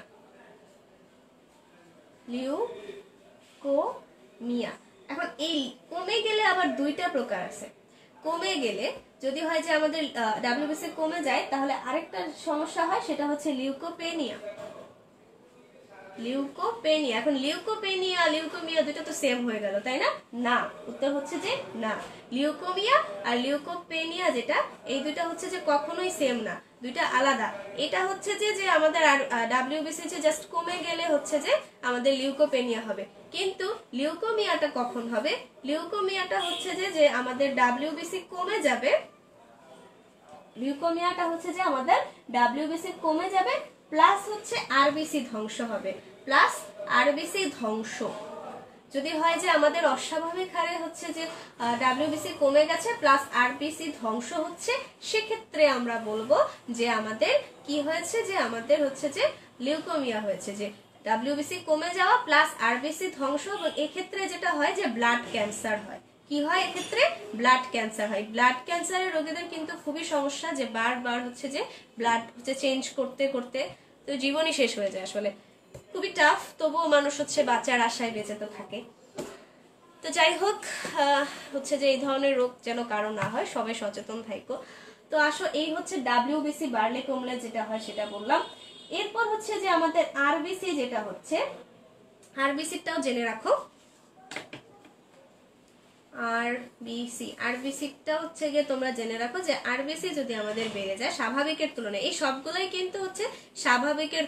Speaker 1: এখন এই কমে গেলে আবার দুইটা প্রকার আছে। কমে গেলে যদি হয় যে আমাদের ডাব্লিউবিসি কমে যায়, তাহলে আরেকটা সমস্যা হয়, সেটা হচ্ছে লিউকোপেনিয়া। এখন লিউকোমিয়া দুটো তো সেম হয়ে গেল, তাই না? না, উত্তর হচ্ছে যে না। লিউকোমিয়া আর লিউকোপেনিয়া যেটা, এই দুটো হচ্ছে যে কখনোই সেম না, দুইটা আলাদা। এটা হচ্ছে যে আমাদের ডাব্লিউবিসি যে জাস্ট কমে গেলে হচ্ছে যে আমাদের লিউকোপেনিয়া হবে, কিন্তু লিউকোমিয়াটা কখন হবে? লিউকোমিয়াটা হচ্ছে যে আমাদের ডাব্লিউবিসি কমে যাবে, লিউকোমিয়াটা হচ্ছে যে আমাদের ডাব্লিউবিসি কমে যাবে, প্লাস হচ্ছে আরবিসি ধ্বংস হবে, প্লাস আরবিসি ধ্বংস যদি হয় যে আমাদের অস্বাভাবিক হারে হচ্ছে যে ডাব্লিউবিসি কমে গেছে প্লাস আরবিসি ধ্বংস হচ্ছে, সেক্ষেত্রে আমরা বলবো যে আমাদের কি হয়েছে, যে আমাদের হচ্ছে যে লিউকোমিয়া হয়েছে, যে ডাব্লিউবিসি কমে যাওয়া প্লাস আরবিসি ধ্বংস। এবং এক্ষেত্রে যেটা হয় যে ব্লাড ক্যান্সার হয়। কি হয় এক্ষেত্রে? ব্লাড ক্যান্সার হয়। ব্লাড ক্যান্সারের রোগীদের কিন্তু খুবই সমস্যা, যে বারবার হচ্ছে যে ব্লাড হচ্ছে চেঞ্জ করতে করতে তো জীবনই শেষ হয়ে যায়। আসলে খুবই টাফ, তবুও মানুষ হচ্ছে বাঁচার আশায় বেঁচে তো থাকে। তো যাই হোক, হচ্ছে যে এই ধরনের রোগ যেন কারো না হয়, সবাই সচেতন থাকো। তো আসো, এই হচ্ছে ডাব্লিউবিসি বাড়লে কমলে যেটা হয় সেটা বললাম। এরপর হচ্ছে যে আমাদের আরবিসি যেটা হচ্ছে, আরবিসিটাও জেনে রাখো। আরবিসিটা হচ্ছে গিয়ে তোমরা জেনে রাখো যে আরবিসি যদি আমাদের বেড়ে যায় স্বাভাবিকের তুলনায়, এই সবগুলোই কিন্তু হচ্ছে স্বাভাবিকের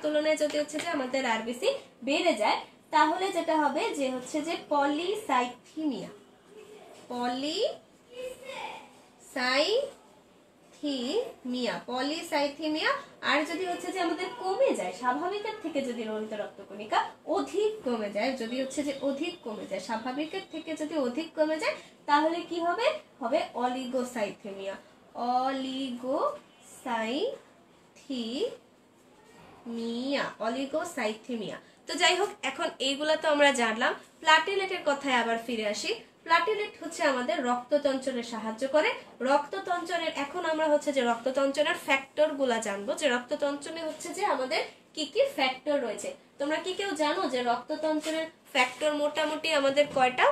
Speaker 1: তুলনায় যদি হচ্ছে যে আমাদের আরবিসি বেড়ে যায়, তাহলে যেটা হবে যে হচ্ছে যে পলিসাইথিমিয়া আর যদি হচ্ছে যে আমাদের কমে যায়, স্বাভাবিকের থেকে যদি লোহিত রক্তকণিকা অধিক কমে যায়, যদি হচ্ছে যে অধিক কমে যায়, স্বাভাবিকের থেকে যদি অধিক কমে যায়, তাহলে কি হবে? হবে অলিগোসাইথেমিয়া। অলিগোসাইথেমিয়া। তো যাই হোক, এখন এইগুলা তো আমরা জানলাম। প্লাটিলেটের কথায় আবার ফিরে আসি। প্লাটিলেট হচ্ছে আমাদের রক্ততঞ্চনে সাহায্য করে। রক্ততঞ্চনের এখন আমরা হচ্ছে যে রক্ততঞ্চনের ফ্যাক্টর গুলা জানবো, যে রক্ততঞ্চনে হচ্ছে যে আমাদের কি কি ফ্যাক্টর রয়েছে। তোমরা কি কেউ জানো যে রক্ততঞ্চনের ফ্যাক্টর মোটামুটি আমাদের কয়টা?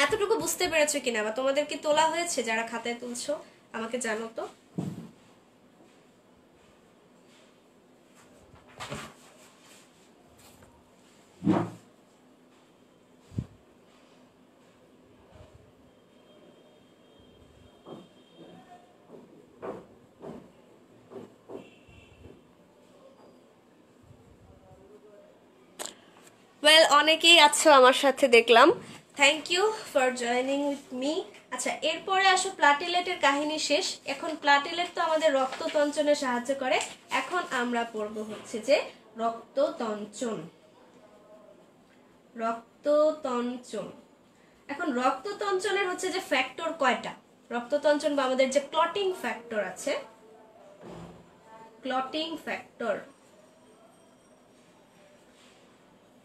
Speaker 1: এতটুকু বুঝতে পেরেছো কিনা, বা তোমাদের কি তোলা হয়েছে? যারা খাতায় তুলছো আমাকে জানো তো। ওয়েল, অনেকেই আছো আমার সাথে দেখলাম, thank you for joining with me. আচ্ছা, এরপরে আসো প্লাটিলেটের কাহিনী শেষ। এখন প্লাটিলেট তো আমাদের রক্ততঞ্চনে সাহায্য করে, এখন আমরা পড়বো হচ্ছে যে রক্ততঞ্চন। এখন রক্ততঞ্চনের হচ্ছে যে ফ্যাক্টর কয়টা? রক্ততঞ্চন বা আমাদের যে ক্লটিং ফ্যাক্টর আছে,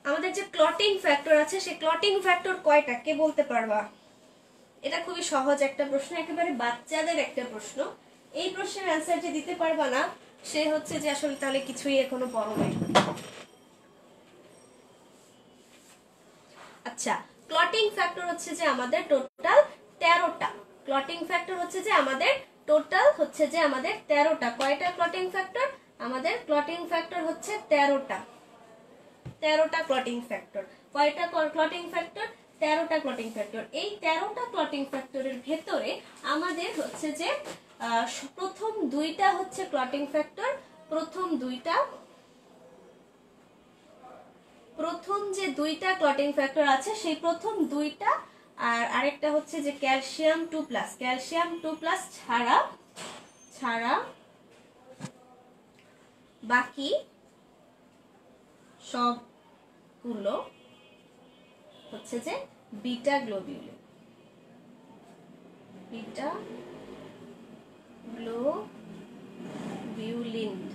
Speaker 1: আমাদের যে ক্লটিং ফ্যাক্টর আছে, সেই ক্লটিং ফ্যাক্টর কয়টা কে বলতে পারবা? এটা খুবই সহজ একটা প্রশ্ন, একেবারে বাচ্চাদের একটা প্রশ্ন। এই প্রশ্নের অ্যান্সার যে দিতে পারবা না, সে হচ্ছে যে আসলে তাহলে কিছুই এখনো পড়ো নাই। আচ্ছা, ক্লটিং ফ্যাক্টর হচ্ছে যে আমাদের টোটাল 13টা। ক্লটিং ফ্যাক্টর হচ্ছে যে আমাদের টোটাল হচ্ছে যে আমাদের 13টা। কয়টা ক্লটিং ফ্যাক্টর? আমাদের ক্লটিং ফ্যাক্টর হচ্ছে 13টা। 13টা ক্লটিং ফ্যাক্টর। কয়টা ক্লটিং ফ্যাক্টর? 13টা ক্লটিং ফ্যাক্টর। এই 13টা ক্লটিং ফ্যাক্টরের ভেতরে আমাদের হচ্ছে যে প্রথম দুইটা হচ্ছে ক্লটিং ফ্যাক্টর। প্রথম যে দুইটা ক্লটিং ফ্যাক্টর আছে, সেই প্রথম দুইটা, আর আরেকটা হচ্ছে যে ক্যালসিয়াম 2+ ছাড়া বাকি সবগুলো হচ্ছে যে বিটা গ্লোবিউলিন।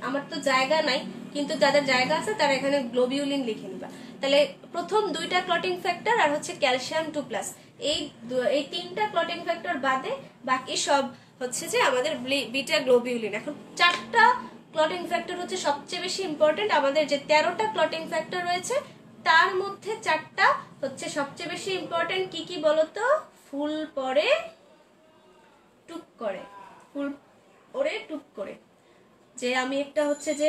Speaker 1: আমার তো জায়গা নাই, কিন্তু যাদের জায়গা আছে তারা এখানে গ্লোবিউলিন লিখে নিবা। তাহলে প্রথম দুইটা ক্লটিং ফ্যাক্টর আর হচ্ছে ক্যালসিয়াম 2+, এই তিনটা ক্লটিং ফ্যাক্টর বাদে বাকি সব হচ্ছে যে আমাদের বিটা গ্লোবিউলিন। এখন চারটা ক্লটিং ফ্যাক্টর হচ্ছে সবচেয়ে বেশি ইম্পর্টেন্ট। আমাদের যে 13টা ক্লটিং ফ্যাক্টর রয়েছে তার মধ্যে চারটা হচ্ছে সবচেয়ে বেশি ইম্পর্টেন্ট। কি কি বলতো? ফুল পরে টুক করে, যে আমি একটা হচ্ছে যে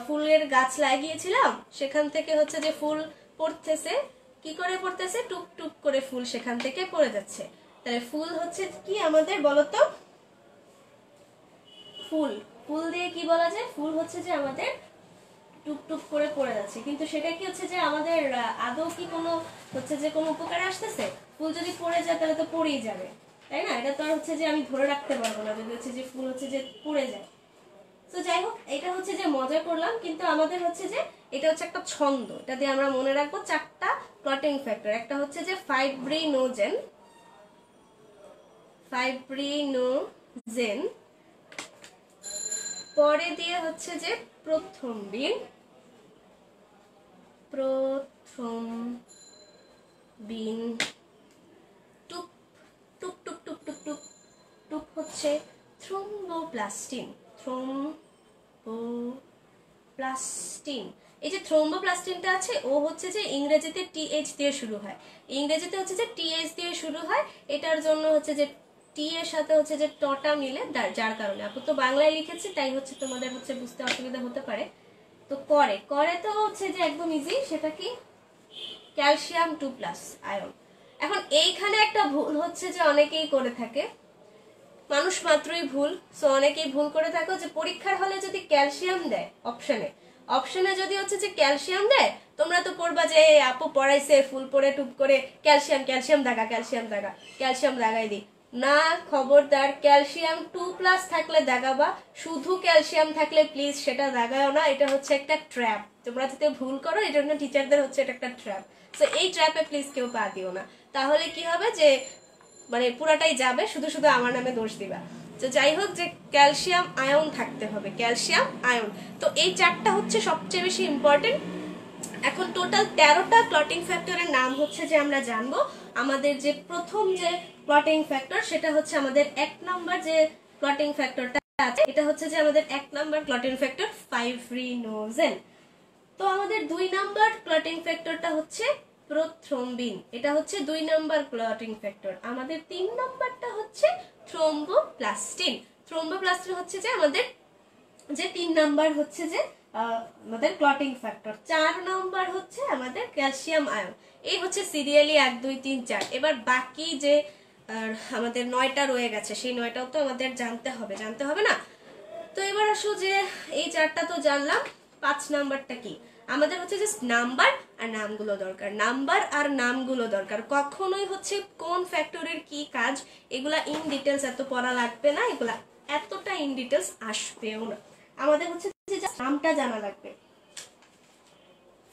Speaker 1: ফুলের গাছ লাগিয়েছিলাম, সেখান থেকে হচ্ছে যে ফুল পড়তেছে। কি করে পড়তেছে? টুক টুক করে ফুল সেখান থেকে পড়ে যাচ্ছে। তাহলে ফুল হচ্ছে কি আমাদের বলতো? ফুল দিয়ে কি বলা যায়? ফুল হচ্ছে যে আমাদের টুকটুক করে পড়ে যাচ্ছে, কিন্তু সেটা কি হচ্ছে যে আমাদের আদৌ কি কোনো হচ্ছে যে কোনো উপকারে আসতেছে? ফুল যদি পড়ে যায় তাহলে তো পড়েই যাবে। তাই না? এটা তো আর হচ্ছে যে আমি ধরে রাখতে পারবো না যদি হচ্ছে যে ফুল হচ্ছে যে পুড়ে যায়। তো যাই হোক, এটা হচ্ছে যে মজা করলাম, কিন্তু আমাদের হচ্ছে যে এটা হচ্ছে একটা ছন্দ, এটা দিয়ে আমরা মনে রাখবো চারটা ক্লটিং ফ্যাক্টর। একটা হচ্ছে যে ফাইব্রিনোজেন, ফাইব্রিনোজেন, পরে দিয়ে হচ্ছে যে প্রথম্বিন, প্রথম্বিন, টুপ টুপ টুপ টুপ টুপ টুপ টুপ হচ্ছে থ্রোম্বোপ্লাস্টিন, থ্রোম্বোপ্লাস্টিন। এই যে থ্রোম্বোপ্লাস্টিনটা আছে ও হচ্ছে যে ইংরেজিতে টিএইচ দিয়ে শুরু হয়, ইংরেজিতে হচ্ছে যে টিএইচ দিয়ে শুরু হয়, এটার জন্য হচ্ছে যে টি এর সাথে হচ্ছে যে টটা মিলে, যার কারণে আপু তো বাংলায় লিখেছি তাই হচ্ছে তোমাদের হচ্ছে বুঝতে অসুবিধা হতে পারে। তো করে করে তো হচ্ছে যে একদম ইজি, সেটা কি ক্যালসিয়াম 2+ আয়ন। এখন এইখানে একটা ভুল হচ্ছে যে অনেকেই করে থাকে, মানুষ মাত্রই ভুল, সো অনেকেই ভুল করে থাকো যে পরীক্ষার হলে যদি ক্যালসিয়াম দেয় অপশনে, অপশনে যদি হচ্ছে যে ক্যালসিয়াম দেয়, তোমরা তো পড়বা যে আপু পড়াইছে ফুল পড়ে টুপ করে ক্যালসিয়াম ক্যালসিয়াম দাগা ক্যালসিয়াম দাগা ক্যালসিয়াম দাগাই দি। না, খবরদার, ক্যালসিয়াম 2+ থাকলে দাগাবা, শুধু ক্যালসিয়াম থাকলে প্লিজ সেটা দাগাও না, এটা হচ্ছে একটা ট্র্যাপ। তোমরা যদি ভুল করো এই জন্য টিচারদের হচ্ছে এটা একটা ট্র্যাপ। সো এই ট্র্যাপে প্লিজ কেউ পা দিও না, তাহলে কি হবে যে মানে পুরাটাই যাবে, শুধু শুধু আমার নামে দোষ দিবা। তো যাই হোক, যে ক্যালসিয়াম আয়ন থাকতে হবে, ক্যালসিয়াম আয়ন। তো এই চারটা হচ্ছে সবচেয়ে বেশি ইম্পর্টেন্ট। এখন টোটাল 13টা ক্লটিং ফ্যাক্টরের নাম হচ্ছে যে আমরা জানবো। আমাদের যে প্রথম যে ক্লটিং ফ্যাক্টর সেটা হচ্ছে আমাদের 1 নাম্বার যে ক্লটিং ফ্যাক্টরটা আছে, এটা হচ্ছে যে আমাদের 1 নাম্বার ক্লটিং ফ্যাক্টর ফাইব্রিনোজেন। তো আমাদের 2 নাম্বার ক্লটিং ফ্যাক্টরটা হচ্ছে প্রোথ্রম্বিন, এটা হচ্ছে 2 নাম্বার ক্লটিং ফ্যাক্টর। আমাদের 3 নাম্বারটা হচ্ছে থ্রোম্বোপ্লাস্টিন, থ্রোম্বোপ্লাস্টিন হচ্ছে যে আমাদের যে 3 নাম্বার হচ্ছে যে আমাদের ক্লটিং ফ্যাক্টর। 4 নাম্বার হচ্ছে আমাদের ক্যালসিয়াম আয়ন। এই হচ্ছে সিরিয়ালি 1 2 3 4। এবার বাকি যে আমাদের 9টা রয়ে গেছে, সেই 9টাও তো আমাদের জানতে হবে না? তো এবার আসো যে এই 4টা তো জানলাম, 5 নাম্বারটা কি? আমাদের হচ্ছে যে নাম্বার আর নামগুলো দরকার, নাম্বার আর নামগুলো দরকার। কখনোই হচ্ছে কোন ফ্যাক্টরের কি কাজ এগুলা ইন ডিটেলস এত পড়া লাগবে না, এগুলা এতটা ইন ডিটেলস আসবেও না, আমাদের হচ্ছে যে নামটা জানা লাগবে।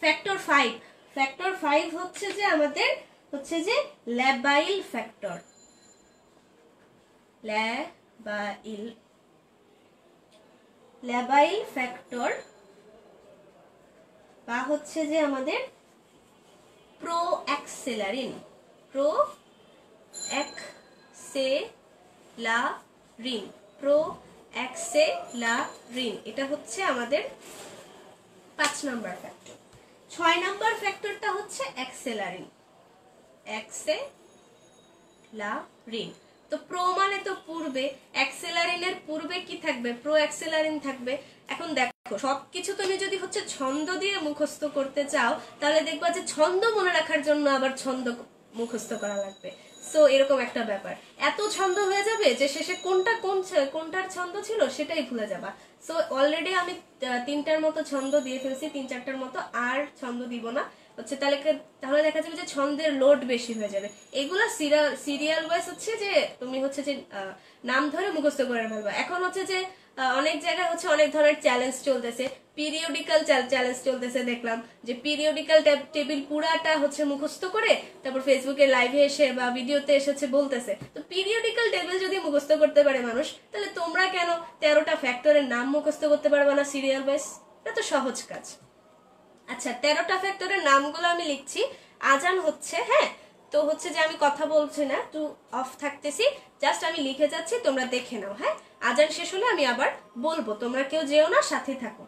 Speaker 1: ফ্যাক্টর 5, ফ্যাক্টর 5 হচ্ছে যে আমাদের হচ্ছে যে ল্যাবাইল ফ্যাক্টর, ল্যাবাইল ফ্যাক্টর বা হচ্ছে যে আমাদের প্রোঅ্যাক্সেলারিন, প্রোঅ্যাক্সেলারিন, এটা হচ্ছে আমাদের 5 নাম্বার ফ্যাক্টর। 6 নাম্বার ফ্যাক্টরটা হচ্ছে অ্যাক্সেলারিন, তো প্রো মানে তো পূর্বে, অ্যাক্সেলারিনের পূর্বে কি থাকবে? প্রোঅ্যাক্সেলারিন থাকবে। এখন দেখো, সবকিছু তুমি যদি হচ্ছে ছন্দ দিয়ে মুখস্থ করতে চাও, তাহলে দেখবা যে ছন্দ মনে রাখার জন্য আবার ছন্দ মুখস্থ করা লাগবে। সো এরকম একটা ব্যাপার, এত ছন্দ হয়ে যাবে যে শেষে কোনটার ছন্দ ছিল সেটাই ভুলে যাবা। সো অলরেডি আমি 3টার মতো ছন্দ দিয়ে ফেলছি, 3-4টার মতো আর ছন্দ দিব না হচ্ছে, তাহলে দেখা যাবে যে ছন্দের লোড বেশি হয়ে যাবে। এগুলা সিরিয়াল ওয়াইজ হচ্ছে যে তুমি হচ্ছে যে নাম ধরে মুখস্থ করে ফেলবা। এখন হচ্ছে যে অনেক জায়গায় হচ্ছে অনেক ধরনের চ্যালেঞ্জ চলতেছে, পিরিয়ডিক্যাল চ্যালেঞ্জ চলতেছে, দেখলাম যে পিরিয়ডিক্যাল টেবিল পুরাটা হচ্ছে মুখস্থ করে তারপর ফেসবুকে লাইভে এসে বা ভিডিওতে এসেছে বলতেছে। তো পিরিয়ডিক্যাল টেবিল যদি মুখস্থ করতে পারে মানুষ, তাহলে তোমরা কেন 13টা ফ্যাক্টরের নাম মুখস্থ করতে পারবে না সিরিয়াল ওয়াইজ? এটা তো সহজ কাজ। আচ্ছা, 13টা ফ্যাক্টরের নামগুলো আমি লিখছি, আজান হচ্ছে, হ্যাঁ? তো হচ্ছে যে আমি কথা বলছি না, একটু অফ থাকতেছি, জাস্ট আমি লিখে যাচ্ছি, তোমরা দেখে নাও, হ্যাঁ? আজান শেষ হলে আমি আবার বলবো, তোমরা কেউ যেও না, সাথে থাকো।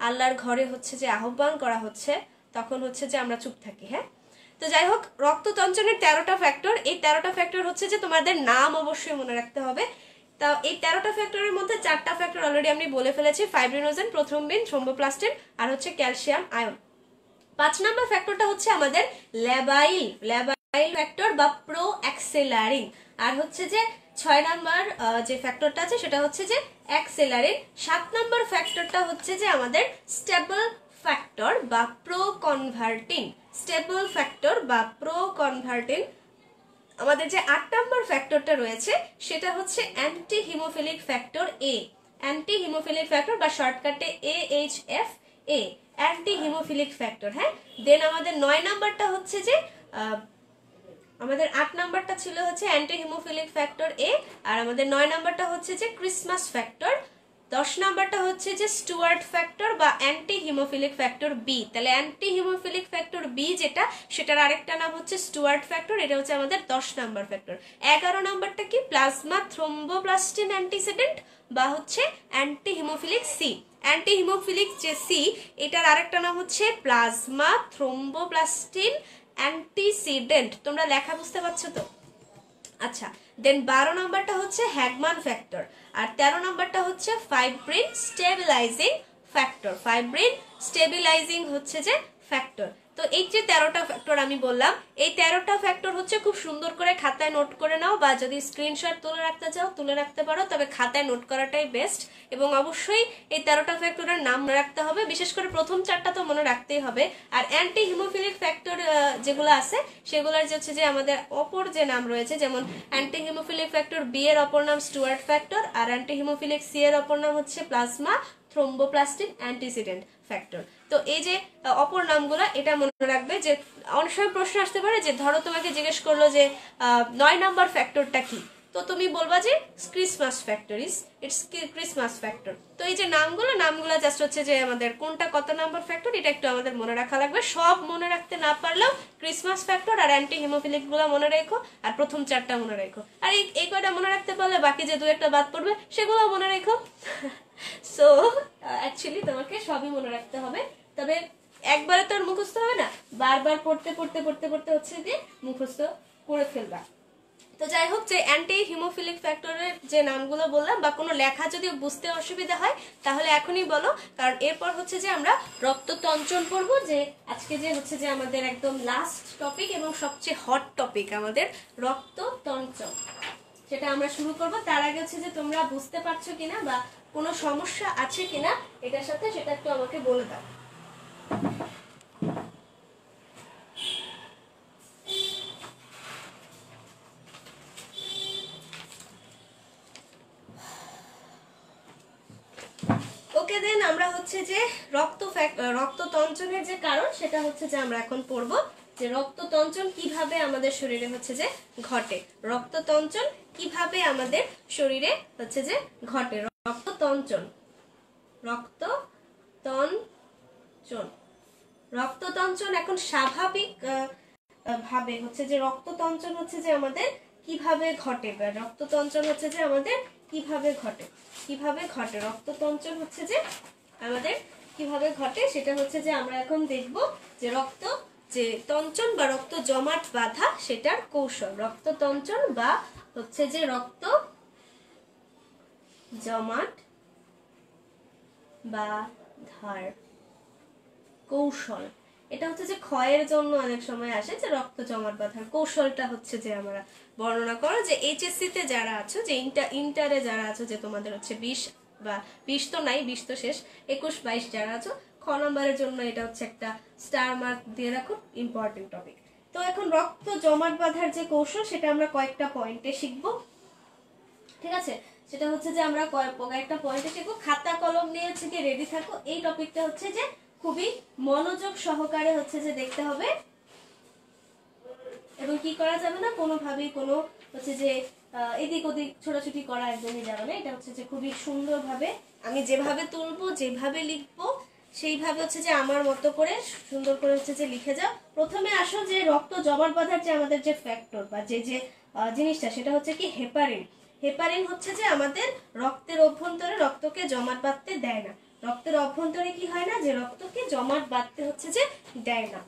Speaker 1: আল্লাহর ঘরে হচ্ছে যে আহ্বান করা হচ্ছে, তখন হচ্ছে যে আমরা চুপ থাকি। হ্যাঁ, তো যাই হোক, রক্ততঞ্চনের 13টা ফ্যাক্টর, এই 13টা ফ্যাক্টর হচ্ছে যে তোমাদের নাম অবশ্যই মনে রাখতে হবে। তা এই 13টা ফ্যাক্টরের মধ্যে 4টা ফ্যাক্টর অলরেডি আমি বলে ফেলেছি, ফাইব্রিনোজেন, প্রথ্রম্বিন, থ্রোম্বোপ্লাস্টিন আর হচ্ছে ক্যালসিয়াম আয়ন। 5 নম্বর ফ্যাক্টরটা হচ্ছে আমাদের ল্যাবাইল ফ্যাক্টর বা প্রো অ্যাক্সেলারিন। আর হচ্ছে যে 6 নম্বর যে ফ্যাক্টরটা আছে সেটা হচ্ছে যে অ্যাক্সেলারিন। 7 নম্বর ফ্যাক্টরটা হচ্ছে যে আমাদের স্টেবল ফ্যাক্টর বা প্রো কনভার্টিং, স্টেবল ফ্যাক্টর বা প্রো কনভার্টিং। আমাদের যে 8 নম্বর ফ্যাক্টরটা রয়েছে সেটা হচ্ছে অ্যান্টি হিমোফিলিক ফ্যাক্টর এ, অ্যান্টি হিমোফিলিক ফ্যাক্টর বা শর্টকাটে AHF এ, অ্যান্টি হিমোফিলিক ফ্যাক্টর। হ্যাঁ, দেন আমাদের 9 নাম্বারটা হচ্ছে যে আমাদের 8 নাম্বারটা ছিল হচ্ছে অ্যান্টি হিমোফিলিক ফ্যাক্টর এ, আর আমাদের 9 নাম্বারটা হচ্ছে যে ক্রিসমাস ফ্যাক্টর। 10 নাম্বারটা হচ্ছে যে স্টুয়ার্ট ফ্যাক্টর বা অ্যান্টি হিমোফিলিক ফ্যাক্টর বি। তাহলে অ্যান্টি হিমোফিলিক ফ্যাক্টর বি যেটা, সেটার আরেকটা নাম হচ্ছে স্টুয়ার্ট ফ্যাক্টর, এটা হচ্ছে আমাদের 10 নাম্বার ফ্যাক্টর। 11 নাম্বারটা কি প্লাজমা থ্রোম্বোপ্লাস্টিন অ্যান্টিসিডেন্ট বা হচ্ছে anti haemophilic C. Anti haemophilic যে সি, এটার আরেকটা নাম হচ্ছে প্লাজমা থ্রোম্বোপ্লাস্টিন অ্যান্টিসিডেন্ট। তোমরা লেখা বুঝতে পারছো তো? আচ্ছা, দেন 12 নাম্বারটা হচ্ছে হ্যাগমান ফ্যাক্টর, আর 13 নাম্বারটা হচ্ছে fibrin stabilising factor. Fibrin stabilising হচ্ছে যে ফ্যাক্টর। তো এই যে 13টা ফ্যাক্টর আমি বললাম, এই 13টা ফ্যাক্টর হচ্ছে খুব সুন্দর করে খাতায় নোট করে নাও, বা যদি স্ক্রিনশট তুলে রাখতে চাও তুলে রাখতে পারো, তবে খাতায় নোট করাটাই বেস্ট। এবং অবশ্যই এই 13টা ফ্যাক্টরের নাম মনে রাখতে হবে, বিশেষ করে প্রথম 4টা তো মনে রাখতেই হবে। আর অ্যান্টি হিমোফিলিক ফ্যাক্টর যেগুলো আছে সেগুলোর যে হচ্ছে যে আমাদের অপর যে নাম রয়েছে, যেমন অ্যান্টি হিমোফিলিক ফ্যাক্টর বি এর অপর নাম স্টুয়ার্ট ফ্যাক্টর, আর অ্যান্টি হিমোফিলিক সি এর অপর নাম হচ্ছে প্লাজমা থ্রোম্বোপ্লাস্টিন অ্যান্টিসিডেন্ট ফ্যাক্টর। তো এই যে অপর নামগুলো এটা মনে রাখবে। যে অনেক সময় প্রশ্ন আসতে পারে যে ধরো তোমাকে জিজ্ঞেস করলো যে 9 নাম্বার ফ্যাক্টরটা কি, তো তুমি বলবা যে Christmas factor, it's Christmas factor. তো এই যে নামগুলো জাস্ট হচ্ছে যে আমাদের কোনটা কত নাম্বার ফ্যাক্টর এটা একটু আমাদের মনে রাখা লাগবে। সব মনে রাখতে না পারলেও ক্রিসমাস ফ্যাক্টর আর অ্যান্টি হিমোফিলিক গুলো মনে রেখো, আর প্রথম 4টা মনে রেখো, আর এই কয়টা মনে রাখতে পারলে বাকি যে 2-1টা বাদ পড়বে সেগুলো মনে রেখো। সো অ্যাকচুয়ালি তোমাকে সবই মনে রাখতে হবে, তবে একবারে তো আর মুখস্থ হবে না, বারবার পড়তে পড়তে পড়তে পড়তে হচ্ছে যে মুখস্থ করে ফেলবা। তো যাই হোক, যে অ্যান্টি হিমোফিলিক ফ্যাক্টরের যে নামগুলো বললাম, বা কোনো লেখা যদি বুঝতে অসুবিধা হয় তাহলে এখনই বলো, কারণ এরপর হচ্ছে যে আমরা রক্ততঞ্চন পড়বো, যে আজকে যে হচ্ছে যে আমাদের একদম লাস্ট টপিক এবং সবচেয়ে হট টপিক আমাদের রক্ততঞ্চন, সেটা আমরা শুরু করব। তার আগে হচ্ছে যে তোমরা বুঝতে পারছো কিনা বা কোনো সমস্যা আছে কিনা এটার সাথে, সেটা একটু আমাকে বলে দাও। ওকে, দেন আমরা হচ্ছে যে রক্ততঞ্চনের যে কারণ সেটা হচ্ছে যে আমরা এখন পড়বো, যে রক্ততঞ্চন কিভাবে আমাদের শরীরে হচ্ছে যে ঘটে। রক্ততঞ্চন কিভাবে আমাদের শরীরে হচ্ছে যে ঘটে। রক্ততঞ্চন রক্ততঞ্চন এখন স্বাভাবিক ভাবে হচ্ছে যে রক্ততঞ্চন হচ্ছে যে আমাদের কিভাবে ঘটে, বা রক্ততঞ্চন হচ্ছে যে আমাদের কিভাবে ঘটে রক্ততঞ্চন হচ্ছে যে আমাদের কিভাবে ঘটে, সেটা হচ্ছে যে আমরা এখন দেখব যে যে তঞ্চন বা রক্ত জমাট বাঁধা সেটার কৌশল। রক্ততঞ্চন বা হচ্ছে যে রক্ত জমাট বাঁধার কৌশল, এটা হচ্ছে যে ক্ষয়ের জন্য অনেক সময় আসে, যে রক্ত জমাট বাঁধার কৌশলটা হচ্ছে যে আমরা বর্ণনা করো। যে এইচএসসি তে যারা আছো, যে ইন্টারে যারা আছো, যে তোমাদের হচ্ছে 20 বা 20 তো নাই, 20 তো শেষ, 21-22 যারা আছো, খ নম্বরের জন্য এটা হচ্ছে একটা স্টার মার্ক দিয়ে রাখো, ইম্পর্টেন্ট টপিক। তো এখন রক্ত জমাট বাঁধার যে কৌশল সেটা আমরা কয়েকটা পয়েন্টে শিখবো, ঠিক আছে? সেটা হচ্ছে যে আমরা কয়েকটা পয়েন্টে শিখবো। খাতা কলম নিয়ে হচ্ছে কি রেডি থাকো। এই টপিকটা হচ্ছে যে খুবই মনোযোগ সহকারে হচ্ছে যে দেখতে হবে, এবং কি করা যাবে না, কোনোভাবেই কোনো হচ্ছে যে এদিক ওদিক ছোটাছুটি করা একদমই যাবে না। এটা হচ্ছে যে খুবই সুন্দরভাবে আমি যেভাবে তুলবো, যেভাবে লিখবো, সেইভাবে হচ্ছে যে আমার মতো করে সুন্দর করে হচ্ছে যে লিখে যাও। প্রথমে আসো যে রক্ত জমাট বাঁধার যে আমাদের যে ফ্যাক্টর বা যে জিনিসটা, সেটা হচ্ছে কি হেপারিন। হেপারিন হচ্ছে যে আমাদের রক্তের অভ্যন্তরে রক্তকে জমাট বাঁধতে দেয় না। রক্তের অভ্যন্তরে কি হয় না, যে রক্তকে জমাট বাঁধতে হচ্ছে যে দেয় না,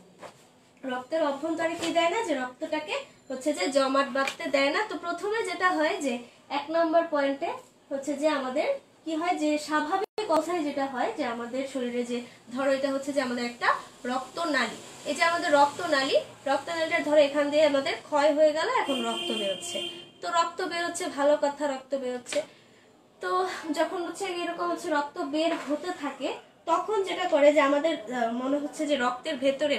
Speaker 1: রক্তের অভ্যন্তরে কি দেয় না, যে রক্তটাকে হচ্ছে যে জমাট বাঁধতে দেয় না। তো প্রথমে যেটা হয় যে 1 নম্বর পয়েন্টে হচ্ছে যে আমাদের কি হয়, যে স্বাভাবিক অবস্থায় যেটা হয় যে আমাদের শরীরে যে ধরো এটা হচ্ছে যে আমাদের একটা রক্তনালী, এই যে আমাদের রক্তনালীটা ধরো এখান দিয়ে আমাদের ক্ষয় হয়ে গেল, এখন রক্ত বেরোচ্ছে। তো রক্ত বেরোচ্ছে, ভালো কথা, রক্ত বেরোচ্ছে। তো যখন হচ্ছে এরকম হচ্ছে রক্ত বের হতে থাকে, তখন যেটা করে যে আমাদের মনে হচ্ছে যে রক্তের ভেতরে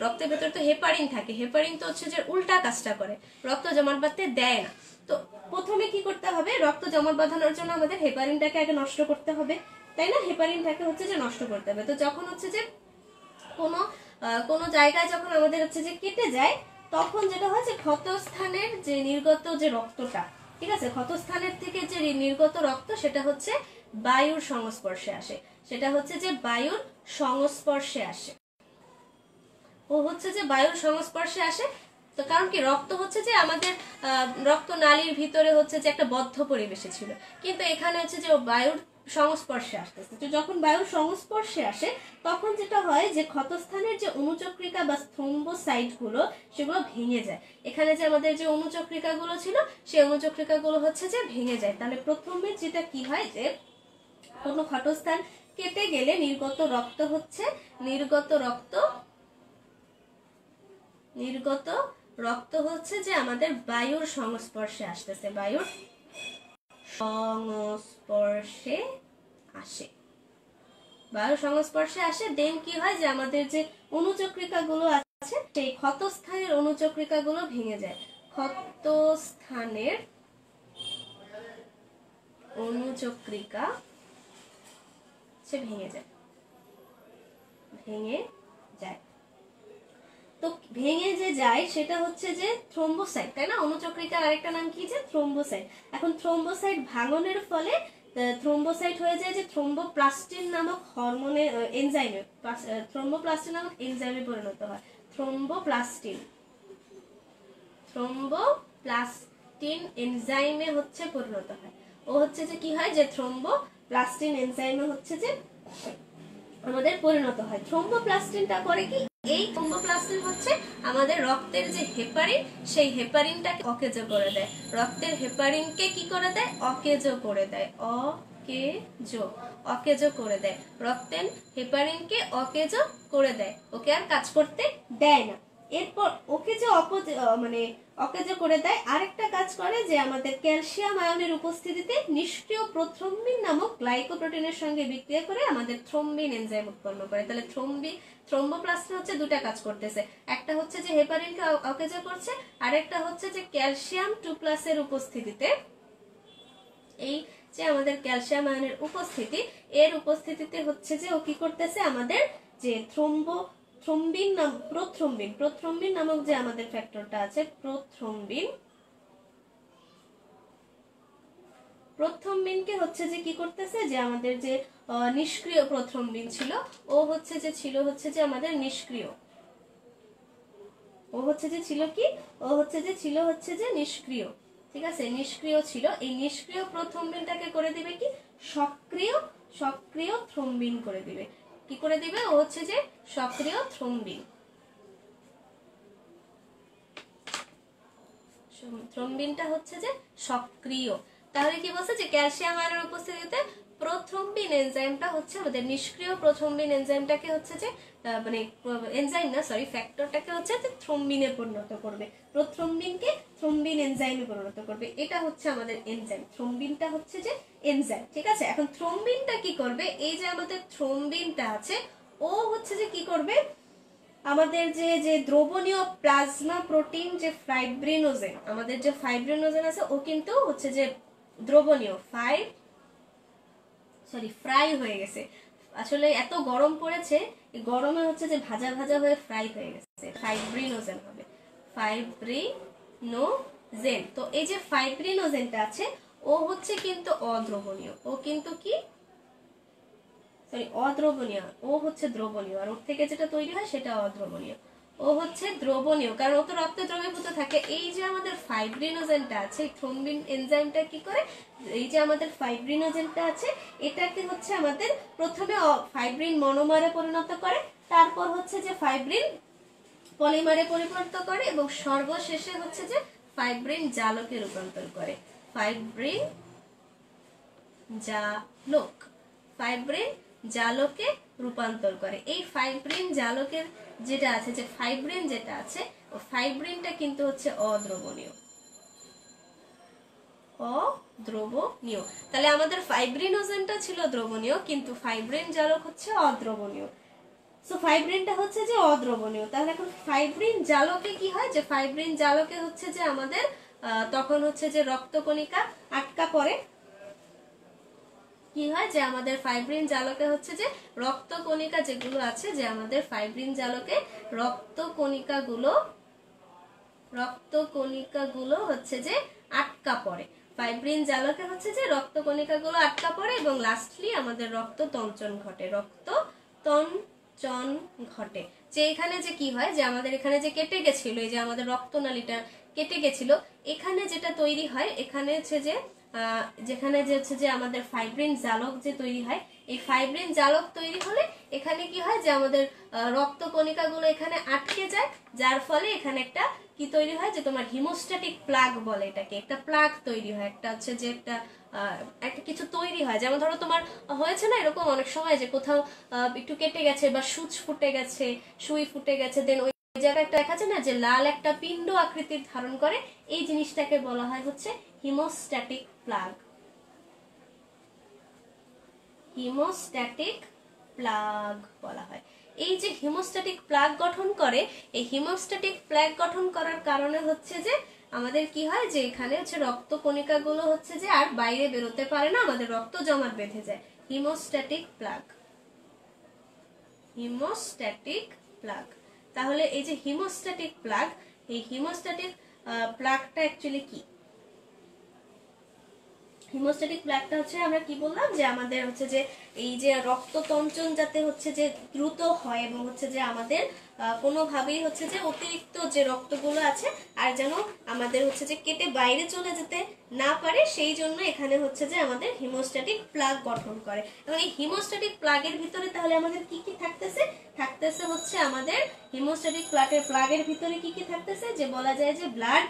Speaker 1: রক্তের ভেতরে তো হেপারিন থাকে, হেপারিন তো হচ্ছে যে উল্টা কাজটা করে, রক্ত জমাট বাঁধতে দেয় না। তো প্রথমে কি করতে হবে, রক্ত জমাট বাঁধানোর জন্য আমাদের হেপারিনটাকে আগে নষ্ট করতে হবে, তাই না, হেপারিনটাকে হচ্ছে যে নষ্ট করতে হবে। তো যখন হচ্ছে যে কোনো জায়গায় যখন আমাদের হচ্ছে যে কেটে যায়, তখন যেটা হয় যে ক্ষতস্থানের যে নির্গত যে রক্তটা, ঠিক আছে, ক্ষতস্থানের থেকে যে নির্গত রক্ত সেটা হচ্ছে বায়ুর সংস্পর্শে আসে, সেটা হচ্ছে যে বায়ুর সংস্পর্শে আসে, ও হচ্ছে যে বায়ুর সংস্পর্শে আসে। তো কারণ কি, রক্ত হচ্ছে যে আমাদের রক্তনালীর ভিতরে হচ্ছে যে একটা বদ্ধ পরিবেশে ছিল, কিন্তু এখানে হচ্ছে যে বায়ুর সংস্পর্শে আসতেছে। তো যখন বায়ুর সংস্পর্শে আসে, তখন যেটা হয় যে ক্ষতস্থানের যে অনুচক্রিকা বা স্থম্বসাইট গুলো সেগুলো ভেঙে যায়। এখানে যে আমাদের যে অনুচক্রিকা গুলো ছিল, সেই অনুচক্রিকা গুলো হচ্ছে যে ভেঙে যায়। তাহলে প্রথমে যেটা কি হয়, যে কোনো ক্ষতস্থান কেটে গেলে নির্গত রক্ত হচ্ছে যে আমাদের বায়ুর সংস্পর্শে আসতেছে, বায়ুর সংস্পর্শে আসে, বায়ুর সংস্পর্শে আসে। দেন কি হয়, যে আমাদের যে অনুচক্রিকা গুলো আছে, সেই ক্ষতস্থানের অনুচক্রিকা গুলো ভেঙে যায়, ক্ষতস্থানের অনুচক্রিকা সে ভেঙে যায়। তো ভেঙে যে যায় সেটা হচ্ছে যে থ্রোম্বোসাইট, তাই না, অনুচক্রিকার আরেকটা নাম কি, যে থ্রোম্বোসাইট। এখন থ্রোম্বোসাইট ভাঙনের ফলে থ্রোম্বোসাইট হয়ে যায় যে থ্রোম্বোপ্লাস্টিন নামক হরমোনে এনজাইমে, থ্রোম্বোপ্লাস্টিন নামক এনজাইমে পরিণত হয়। থ্রোম্বোপ্লাস্টিন এনজাইমে হচ্ছে পরিণত হয়। ও হচ্ছে যে কি হয়, যে থ্রোম্বোপ্লাস্টিন এনজাইমে হচ্ছে যে আমাদের পরিণত হয়। থ্রোম্বোপ্লাস্টিনটা করে কি, এই থ্রোম্বোপ্লাস্টিন হচ্ছে আমাদের রক্তের যে হেপারিন, সেই হেপারিনটাকে অকেজো করে দেয়, রক্তের হেপারিনকে কি করে দেয়, অকেজো করে দেয়, অকেজো করে দেয়, রক্তের হেপারিনকে অকেজো করে দেয়, ওকে আর কাজ করতে দেয় না। এরপর ওকে যে অকেজো করে দেয়, আরেকটা কাজ করে, যে আমাদের ক্যালসিয়াম আয়নের উপস্থিতিতে নিষ্ক্রিয় প্রোথ্রম্বিন নামক গ্লাইকোপ্রোটিনের সঙ্গে বিক্রিয়া করে আমাদের থ্রোম্বিন এনজাইম উৎপন্ন করে। তাহলে থ্রোম্বোপ্লাস্টিন হচ্ছে দুটা কাজ করতেছে, একটা হচ্ছে যে হেপারিনকে অকেজো করছে, আরেকটা হচ্ছে যে ক্যালসিয়াম 2+ এর উপস্থিতিতে, এই যে আমাদের ক্যালসিয়াম আয়নের উপস্থিতি, এর উপস্থিতিতে হচ্ছে যে ও কি করতেছে, আমাদের যে প্রোথ্রম্বিন নামক যে আমাদের ফ্যাক্টরটা আছে, প্রোথ্রম্বিনকে হচ্ছে যে কি করতেছে, যে আমাদের যে নিষ্ক্রিয় প্রোথ্রম্বিন ছিল, ও হচ্ছে যে ছিল হচ্ছে যে আমাদের নিষ্ক্রিয়, ও হচ্ছে যে ছিল কি, ও হচ্ছে যে ছিল হচ্ছে যে নিষ্ক্রিয়, ঠিক আছে, নিষ্ক্রিয় ছিল। এই নিষ্ক্রিয় প্রোথ্রম্বিনটাকে করে দিবে কি, সক্রিয় থ্রম্বিন করে দিবে। কি করে দিবে, ও হচ্ছে যে সক্রিয় থ্রম্বিনটা হচ্ছে যে সক্রিয়। তাহলে কি বলছে, যে ক্যালসিয়াম আয়নের উপস্থিতিতে প্রোথ্রম্বিন এনজাইমটা হচ্ছে আমাদের নিষ্ক্রিয় প্রোথ্রম্বিন এনজাইমটাকে হচ্ছে যে এনজাইম না, সরি, ফ্যাক্টরটাকে হচ্ছে যে থ্রম্বিনে পরিণত করবে, প্রোথ্রম্বিনকে থ্রম্বিন এনজাইমে পরিণত করবে। এটা হচ্ছে আমাদের এনজাইম, থ্রম্বিনটা হচ্ছে যে এনজাইম, ঠিক আছে। এখন থ্রম্বিনটা কি করবে, এই যে আমাদের থ্রম্বিনটা আছে, ও হচ্ছে যে কি করবে, আমাদের যে দ্রবণীয় প্লাজমা প্রোটিন যে ফাইব্রিনোজেন, আমাদের যে ফাইব্রিনোজেন আছে, ও কিন্তু হচ্ছে যে দ্রবণীয় ফ্রাই হয়ে গেছে। আসলে এত গরম পড়েছে, গরমে হচ্ছে যে ভাজা ভাজা হয়ে ফ্রাই হয়ে গেছে, ফাইব্রিনোজেন হবে, ফাইব্রিনোজেন। তো এই যে ফাইব্রিনোজেনটা আছে, ও হচ্ছে কিন্তু অদ্রবণীয়, ও কিন্তু কি, অদ্রবণীয়, ও হচ্ছে দ্রবণীয়, আর ওর থেকে যেটা তৈরি হয় সেটা অদ্রবণীয়, ও হচ্ছে দ্রবণীয়, কারণ ও তো রক্তে দ্রবীভূত থাকে। এই যে আমাদের ফাইব্রিনোজেনটা আছে, থ্রোম্বিন এনজাইমটা কি করে, এই যে আমাদের ফাইব্রিনোজেনটা আছে এটাকে হচ্ছে আমাদের প্রথমে ফাইব্রিন মনোমারে পরিণত করে, তারপর হচ্ছে যে ফাইব্রিন পলিমারে পরিণত করে, এবং সর্বশেষে হচ্ছে যে ফাইব্রিন জালকে রূপান্তর করে। ফাইব্রিন জালক, ফাইব্রিন জালকে রূপান্তর করে। এই ফাইব্রিন জালকের যেটা আছে, যে ফাইব্রিন যেটা আছে, ও ফাইব্রিনটা কিন্তু হচ্ছে অদ্রবণীয়, অদ্রবণীয়। তাহলে আমাদের ফাইব্রিনোজেনটা ছিল দ্রবণীয়, কিন্তু ফাইব্রিন জালক হচ্ছে অদ্রবণীয়। সো ফাইব্রিনটা হচ্ছে যে অদ্রবণীয়। তাহলে এখন ফাইব্রিন জালকে কি হয়, যে ফাইব্রিন জালকে হচ্ছে যে আমাদের তখন হচ্ছে যে রক্তকণিকা আটকা পড়ে। কি হয়, যে আমাদের ফাইব্রিন জালকে হচ্ছে যে রক্তকণিকা যেগুলো আছে, যে আমাদের ফাইব্রিন জালকে রক্তকণিকাগুলো হচ্ছে যে আটকা পড়ে। ফাইব্রিন জালকে হচ্ছে যে রক্তকণিকাগুলো আটকা পড়ে, এবং লাস্টলি আমাদের রক্ততঞ্চন ঘটে, রক্ততঞ্চন ঘটে। যে এখানে যে কি হয়, যে আমাদের এখানে যে কেটে গেছিল, এই যে আমাদের রক্তনালীটা কেটে গেছিল, এখানে যেটা তৈরি হয়, এখানে হচ্ছে যে যেখানে যে হচ্ছে যে আমাদের ফাইব্রিন জালক যে তৈরি হয়, এই ফাইব্রিন জালক তৈরি হলে এখানে কি হয়, যে আমাদের রক্তকণিকাগুলো এখানে আটকে যায়, যার ফলে এখানে একটা কি তৈরি হয়, যে তোমার হিমোস্ট্যাটিক প্লাগ বলে এটাকে, একটা প্লাগ তৈরি হয়, একটা হচ্ছে যে একটা কিছু তৈরি হয়। যেমন ধরো তোমার হয়েছে না এরকম অনেক সময়, যে কোথাও একটু কেটে গেছে বা সূচ ফুটে গেছে, সুই ফুটে গেছে, দেন ওই জায়গায় একটা দেখা যায় না, যে লাল একটা পিণ্ড আকৃতির ধারণ করে, এই জিনিসটাকে বলা হয় হচ্ছে হিমোস্ট্যাটিক প্লাগ, হিমোস্ট্যাটিক প্লাগ বলা হয়। এই যে হিমোস্ট্যাটিক প্লাগ গঠন করে, এই হিমোস্ট্যাটিক প্লাগ গঠন করার কারণে হচ্ছে যে আমাদের কি হয়, যে এখানে হচ্ছে রক্তকণিকাগুলো হচ্ছে যে আর বাইরে বেরোতে পারে না, আমাদের রক্ত জমাট বেঁধে যায়। Haemostatic plug, haemostatic plug. তাহলে এই যে হিমোস্ট্যাটিক প্লাগ, এই হিমোস্ট্যাটিক প্লাগটা অ্যাকচুয়ালি কি? হিমোস্ট্যাটিক প্লাগটা হচ্ছে, আমরা কি বললাম, যে আমাদের হচ্ছে যে এই যে রক্ততঞ্চন যাতে হচ্ছে যে দ্রুত হয়, এবং হচ্ছে যে আমাদের কোনোভাবেই হচ্ছে যে অতিরিক্ত যে রক্তগুলো আছে আর যেন আমাদের হচ্ছে যে কেটে বাইরে চলে যেতে না পারে, সেই জন্য এখানে হচ্ছে যে আমাদের হিমোস্ট্যাটিক প্লাগ গঠন করে। এবং এই হিমোস্ট্যাটিক প্লাগের ভিতরে তাহলে আমাদের কি কি থাকতেছে, থাকতেছে হচ্ছে আমাদের হিমোস্ট্যাটিক প্লাগের ভিতরে কি কি থাকতেছে, যে বলা যায় যে ব্লাড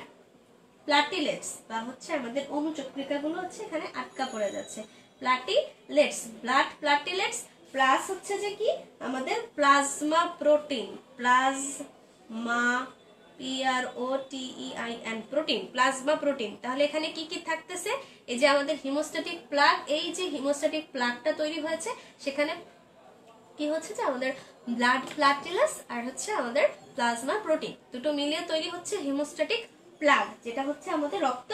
Speaker 1: প্লাটিলেটস বা হচ্ছে আমাদের অনুচক্রিকাগুলো হচ্ছে এখানে আটকা পড়ে যাচ্ছে। প্লাটিলেটস, ব্লাড প্লাটিলেটস, প্লাস হচ্ছে যে কি আমাদের plasma protein, plasma PROTEIN protein, plasma protein. তাহলে এখানে কি কি থাকতেছে, এই যে আমাদের হিমোস্ট্যাটিক প্লাগ, এই যে হিমোস্ট্যাটিক প্লাগটা তৈরি হয়েছে, সেখানে কি হচ্ছে, যে আমাদের ব্লাড প্লাটিলেটস আর হচ্ছে আমাদের প্লাজমা প্রোটিন দুটো মিলিয়ে তৈরি হচ্ছে হিমোস্ট্যাটিক প্লাগ, যেটা হচ্ছে আমাদের রক্ত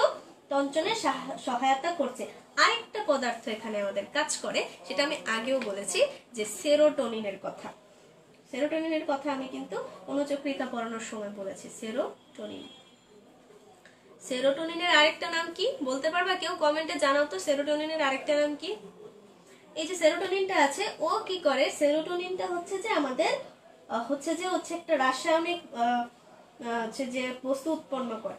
Speaker 1: তঞ্চনে সহায়তা করছে। আরেকটা পদার্থ এখানে আমাদের কাজ করে, সেটা আমি আগেও বলেছি, যে সেরোটোনিনের কথা। সেরোটোনিনের কথা আমি কিন্তু অনুচক্রিকা পড়ানোর সময় বলেছি। সেরোটোনিন, সেরোটোনিনের আরেকটা নাম কি বলতে পারবা কেউ? কমেন্টে জানাও তো, সেরোটোনিনের আরেকটা নাম কি? এই যে সেরোটোনিনটা আছে, ও কি করে, সেরোটোনিনটা হচ্ছে যে আমাদের হচ্ছে একটা রাসায়নিক হচ্ছে যে বস্তু উৎপন্ন করে।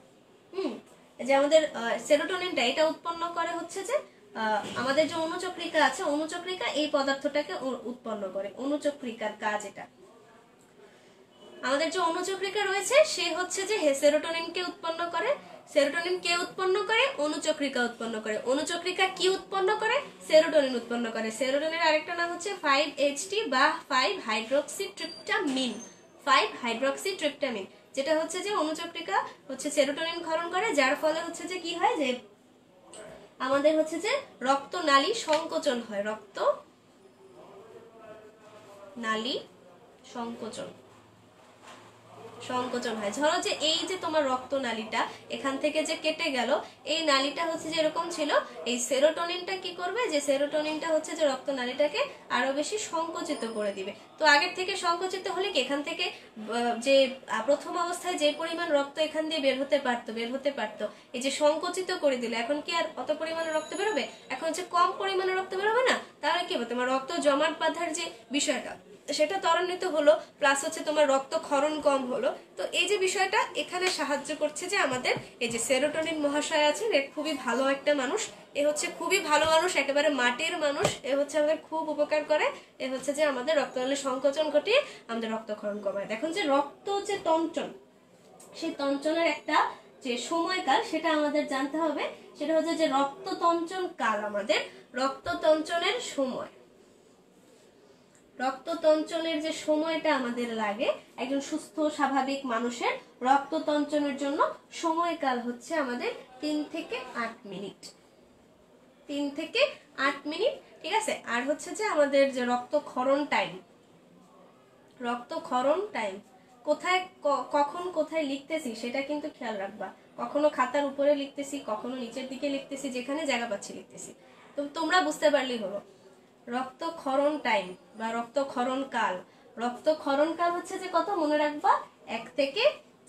Speaker 1: যে আমাদের সেরোটোনিনটা এটা উৎপন্ন করে হচ্ছে যে আমাদের যে অনুচক্রিকা আছে, অনুচক্রিকা এই পদার্থটাকে উৎপন্ন করে। অনুচক্রিকার কাজ এটা। আমাদের যে অনুচক্রিকা রয়েছে, সে হচ্ছে যে সেরোটোনিনকে উৎপন্ন করে। সেরোটোনিন কে উৎপন্ন করে? অনুচক্রিকা উৎপন্ন করে। অনুচক্রিকা কি উৎপন্ন করে? সেরোটোনিন উৎপন্ন করে। সেরোটোনিনের আরেকটা নাম হচ্ছে 5-HT বা 5-হাইড্রক্সিট্রিপটামিন। 5-হাইড্রক্সিট্রিপটামিন, যেটা হচ্ছে যে অনুচক্রিকা হচ্ছে সেরোটোনিন ক্ষরণ করে, যার ফলে হচ্ছে যে কি হয়, যে আমাদের হচ্ছে যে রক্তনালী সংকোচন হয়, রক্ত নালী সংকোচন হয়। ধরো যে এই যে তোমার রক্তনালীটা এখান থেকে যে কেটে গেল, এই নালীটা হচ্ছে যে এরকম ছিল, এই সেরোটোনিনটা কি করবে, যে সেরোটোনিনটা হচ্ছে যে রক্তনালীটাকে আরো বেশি সংকুচিত করে দিবে। তো আগের থেকে সংকুচিত হলে কি এখান থেকে যে প্রথম অবস্থায় যে পরিমাণ রক্ত এখান দিয়ে বের হতে পারতো, এই যে সংকুচিত করে দিলে, এখন কি আর অত পরিমাণে রক্ত বেরোবে? এখন হচ্ছে কম পরিমাণে রক্ত বেরোবে না। তাহলে কি হবে, তোমার রক্ত জমাট বাঁধার যে বিষয়টা, সেটা ত্বরান্বিত হলো, প্লাস হচ্ছে তোমার রক্তক্ষরণ কম হলো। তো এই যে বিষয়টা এখানে সাহায্য করছে যে আমাদের এই যে সেরোটোনিন মহাশয় আছেন, এ খুবই ভালো একটা মানুষ, এ হচ্ছে খুবই ভালো মানুষ, একেবারে মাটির মানুষ, এ হচ্ছে আমাদের খুব উপকার করে, এ হচ্ছে যে আমাদের রক্তনালীর সংকোচন ঘটিয়ে আমাদের রক্তক্ষরণ কমায়। দেখুন যে রক্ত যে তঞ্চন, সেই তঞ্চনের একটা যে সময়কাল সেটা আমাদের জানতে হবে, সেটা হচ্ছে যে রক্ততঞ্চন কাল, আমাদের রক্ততঞ্চনের সময়, রক্ততঞ্চনের যে সময়টা আমাদের লাগে একজন সুস্থ স্বাভাবিক মানুষের রক্ততঞ্চনের জন্য সময়কাল হচ্ছে আমাদের 3 থেকে 8 মিনিট, 3 থেকে 8 মিনিট, ঠিক আছে। আর হচ্ছে যে আমাদের যে রক্তক্ষরণ টাইম, রক্তক্ষরণ টাইম কোথায় কখন কোথায় লিখতেছি সেটা কিন্তু খেয়াল রাখবা, কখনো খাতার উপরে লিখতেছি, কখনো নিচের দিকে লিখতেছি, যেখানে জায়গা পাচ্ছি লিখতেছি, তো তোমরা বুঝতে পারলেই হলো। রক্তক্ষরণ টাইম বা রক্তক্ষরণ কাল, রক্তক্ষরণ কাল হচ্ছে যে কত মনে রাখবা, 1 থেকে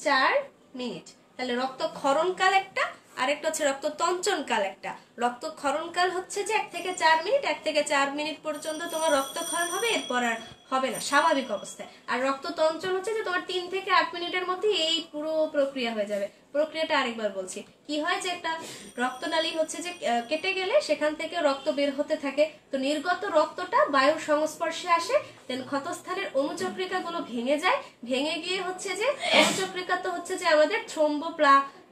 Speaker 1: 4 মিনিট। তাহলে রক্তক্ষরণ কাল একটা, আরেকটা হচ্ছে রক্ততঞ্চন কাল একটা। রক্তক্ষরণ কাল হচ্ছে যে 1 থেকে 4 মিনিট, 1 থেকে 4 মিনিট পর্যন্ত তোমার রক্তক্ষরণ হবে, এরপর আর হবে না স্বাভাবিক অবস্থায়। আর রক্ততঞ্চন হচ্ছে যে তোমার 3 থেকে 8 মিনিটের মধ্যে এই পুরো প্রক্রিয়া হয়ে যাবে। প্রক্রিয়াটা আরেকবার বলছি, কি হয় যে একটা রক্তনালী হচ্ছে যে কেটে গেলে সেখান থেকে রক্ত বের হতে থাকে, তো নির্গত রক্তটা বায়ুর সংস্পর্শে আসে, দেন ক্ষতস্থানের অনুচক্রিকা গুলো ভেঙে যায়, ভেঙে গিয়ে হচ্ছে যে অনুচক্রিকা তো হচ্ছে যে আমাদের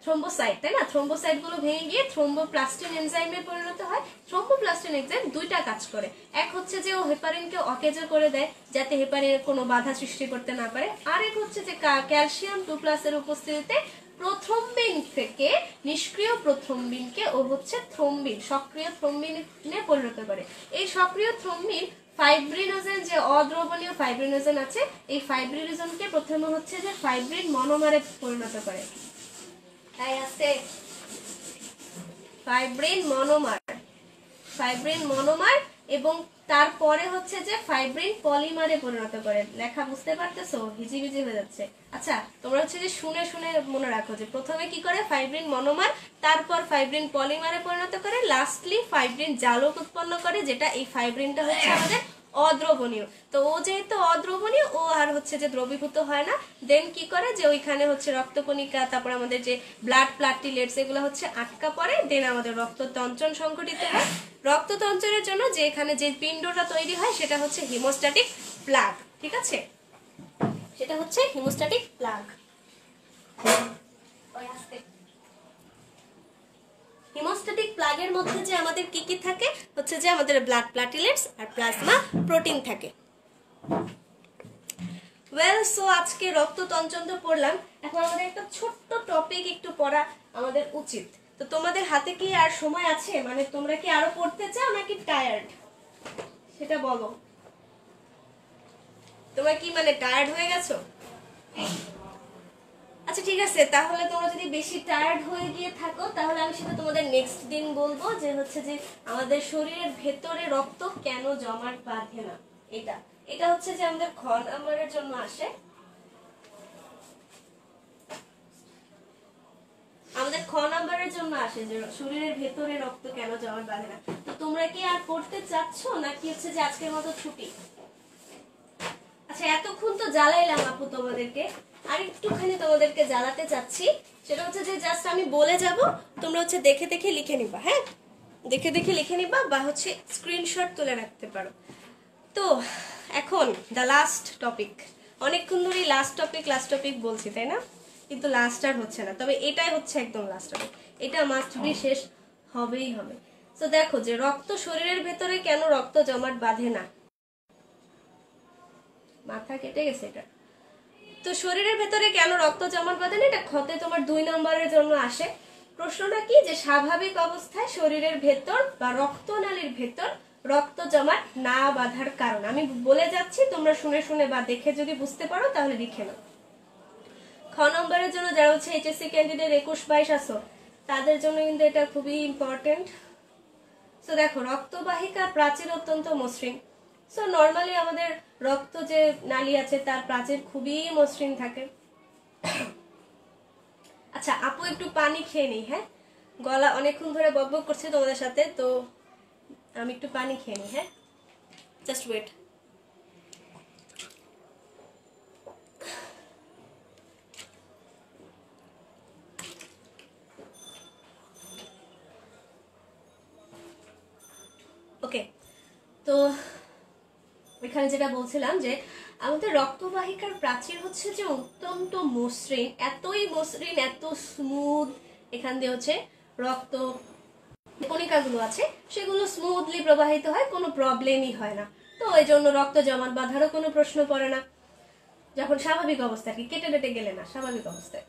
Speaker 1: থ্রোম্বোসাইট, তাই না, থ্রোম্বোসাইট গুলো ভেঙে গিয়ে থ্রোম্বোপ্লাস্টিন এনজাইমে পরিণত হয়। থ্রোম্বোপ্লাস্টিন এনজাইম দুইটা কাজ করে, এক হচ্ছে যে ও হেপারিনকে অকেজো করে দেয় যাতে হেপারিনের কোনো বাধা সৃষ্টি করতে না পারে, আরেক হচ্ছে যে ক্যালসিয়াম 2+ এর উপস্থিতিতে প্রথ্রম্বিন থেকে নিষ্ক্রিয় প্রথ্রম্বিনকে ও হচ্ছে থ্রম্বিন, সক্রিয় থ্রম্বিনে পরিণত করে। এই সক্রিয় থ্রম্বিন ফাইব্রিনোজেন, যে অদ্রবণীয় ফাইব্রিনোজেন আছে, এই ফাইব্রিনোজেনকে প্রথমে হচ্ছে যে ফাইব্রিন মনোমারে পরিণত করে, তাই আছে ফাইব্রিন মনোমার, ফাইব্রিন মনোমার, এবং তারপরে হচ্ছে যে ফাইব্রিন পলিমারে পরিণত করে। লেখা বুঝতে পারতেছো, হিজিবিজি হয়ে যাচ্ছে। আচ্ছা তোমরা হচ্ছে যে শুনে শুনে মনে রাখো যে প্রথমে কি করে, ফাইব্রিন মনোমার, তারপর ফাইব্রিন পলিমারে পরিণত করে, লাস্টলি ফাইব্রিন জালক উৎপন্ন করে, যেটা এই ফাইব্রিনটা হচ্ছে আমাদের অদ্রবণীয়। তো ও যেহেতু অদ্রবণীয়, ও আর হচ্ছে যে দ্রবীভূত হয় না, দেন কি করে যে ওইখানে হচ্ছে রক্তকণিকা, তারপর আমাদের যে ব্লাড প্লাটিলেটস এগুলো হচ্ছে আটকা পড়ে, দেন আমাদের রক্ততঞ্চন সংঘটিত হয়। রক্ততঞ্চনের জন্য যে এখানে যে পিণ্ডটা তৈরি হয় সেটা হচ্ছে হিমোস্ট্যাটিক প্লাগ, ঠিক আছে, সেটা হচ্ছে হিমোস্ট্যাটিক প্লাগ। হিমোস্ট্যাটিক প্লাগের মধ্যে যে আমাদের কি কি থাকে হচ্ছে যে আমাদের ব্লাড প্লাটিলেটস আর প্লাজমা প্রোটিন থাকে। ওয়েল, সো আজকে রক্ততঞ্চন তো পড়লাম, এখন আমাদের একটা ছোট্ট টপিক একটু পড়া আমাদের উচিত। তো তোমাদের হাতে কি আর সময় আছে, মানে তোমরা কি আরো পড়তে চাও নাকি টায়ার্ড, সেটা বলো। তোমরা কি মানে টায়ার্ড হয়ে গেছো? আচ্ছা ঠিক আছে, তাহলে তোমরা যদি বেশি টায়ার্ড হয়ে গিয়ে থাকো তাহলে আমি সেটা তোমাদের নেক্সট দিন বলবো, যে হচ্ছে যে আমাদের শরীরের ভেতরে রক্ত কেন জমাট বাঁধে না। এটা এটা হচ্ছে যে আমাদের খ নাম্বারের জন্য আসে, আমাদের খ নাম্বারের জন্য আসে যে শরীরের ভেতরে রক্ত কেন জমাট বাঁধে না। তো তোমরা কি আর পড়তে চাচ্ছ নাকি হচ্ছে যে আজকের মতো ছুটি? আচ্ছা এতক্ষণ তো জ্বালাইলাম আপু তোমাদেরকে, আর একটুখানি তোমাদেরকে জ্বালাতে চাচ্ছি, সেটা হচ্ছে যে জাস্ট আমি বলে যাব, তোমরা হচ্ছে দেখে দেখে লিখে নিবা, হ্যাঁ দেখে দেখে লিখে নিবা, বা হচ্ছে স্ক্রিনশট তুলে রাখতে পারো। তো এখন দ্য লাস্ট টপিক, অনেকক্ষণ ধরেই লাস্ট টপিক বলছি তাই না, কিন্তু লাস্ট আর হচ্ছে না, তবে এটাই হচ্ছে একদম লাস্ট টপিক, এটা মাস্ট বি শেষ হবেই হবে। তো দেখো যে রক্ত শরীরের ভেতরে কেন রক্ত জমাট বাঁধে না, মাথা কেটে গেছে এটা। তো শরীরের ভেতরে কেন রক্ত জমাট বাঁধে না, এটা খতে তোমার 2 নম্বরের জন্য আসে। প্রশ্নটা কি, যে স্বাভাবিক অবস্থায় শরীরের ভেতর বা রক্তনালীর ভেতর রক্ত জমাট না বাঁধার কারণ। আমি বলে যাচ্ছি, তোমরা শুনে শুনে বা দেখে যদি বুঝতে পারো তাহলে লিখে নাও। খ নম্বরের জন্য যারা হচ্ছে এইচএসসি ক্যান্ডিডেট 21-22 আসো, তাদের জন্য কিন্তু এটা খুবই ইম্পর্টেন্ট। সো দেখো, রক্তবাহিকা প্রাচীর অত্যন্ত মসৃণ। সো নর্মালি আমাদের রক্ত যে নালী আছে তার প্রাচীর খুবই মসৃণ থাকে। আচ্ছা আপু একটু পানি খেয়ে নিই, হ্যাঁ গলা অনেকক্ষণ ধরে বকবক করছে তোমাদের সাথে, তো আমি একটু পানি খেয়ে নিই, হ্যাঁ জাস্ট ওয়েট। তো এখানে যেটা বলছিলাম যে আমাদের রক্তবাহিকার প্রাচীর হচ্ছে যে অত্যন্ত মসৃণ, এতই মসৃণ, এত স্মুথ, এখান দিয়ে হচ্ছে রক্ত কণিকাগুলো আছে সেগুলো স্মুথলি প্রবাহিত হয়, কোনো প্রবলেমই হয় না। তো এই জন্য রক্ত জমাট বাঁধারও কোনো প্রশ্ন পড়ে না, যখন স্বাভাবিক অবস্থায়, কি কেটে কেটে গেলে না, স্বাভাবিক অবস্থায়।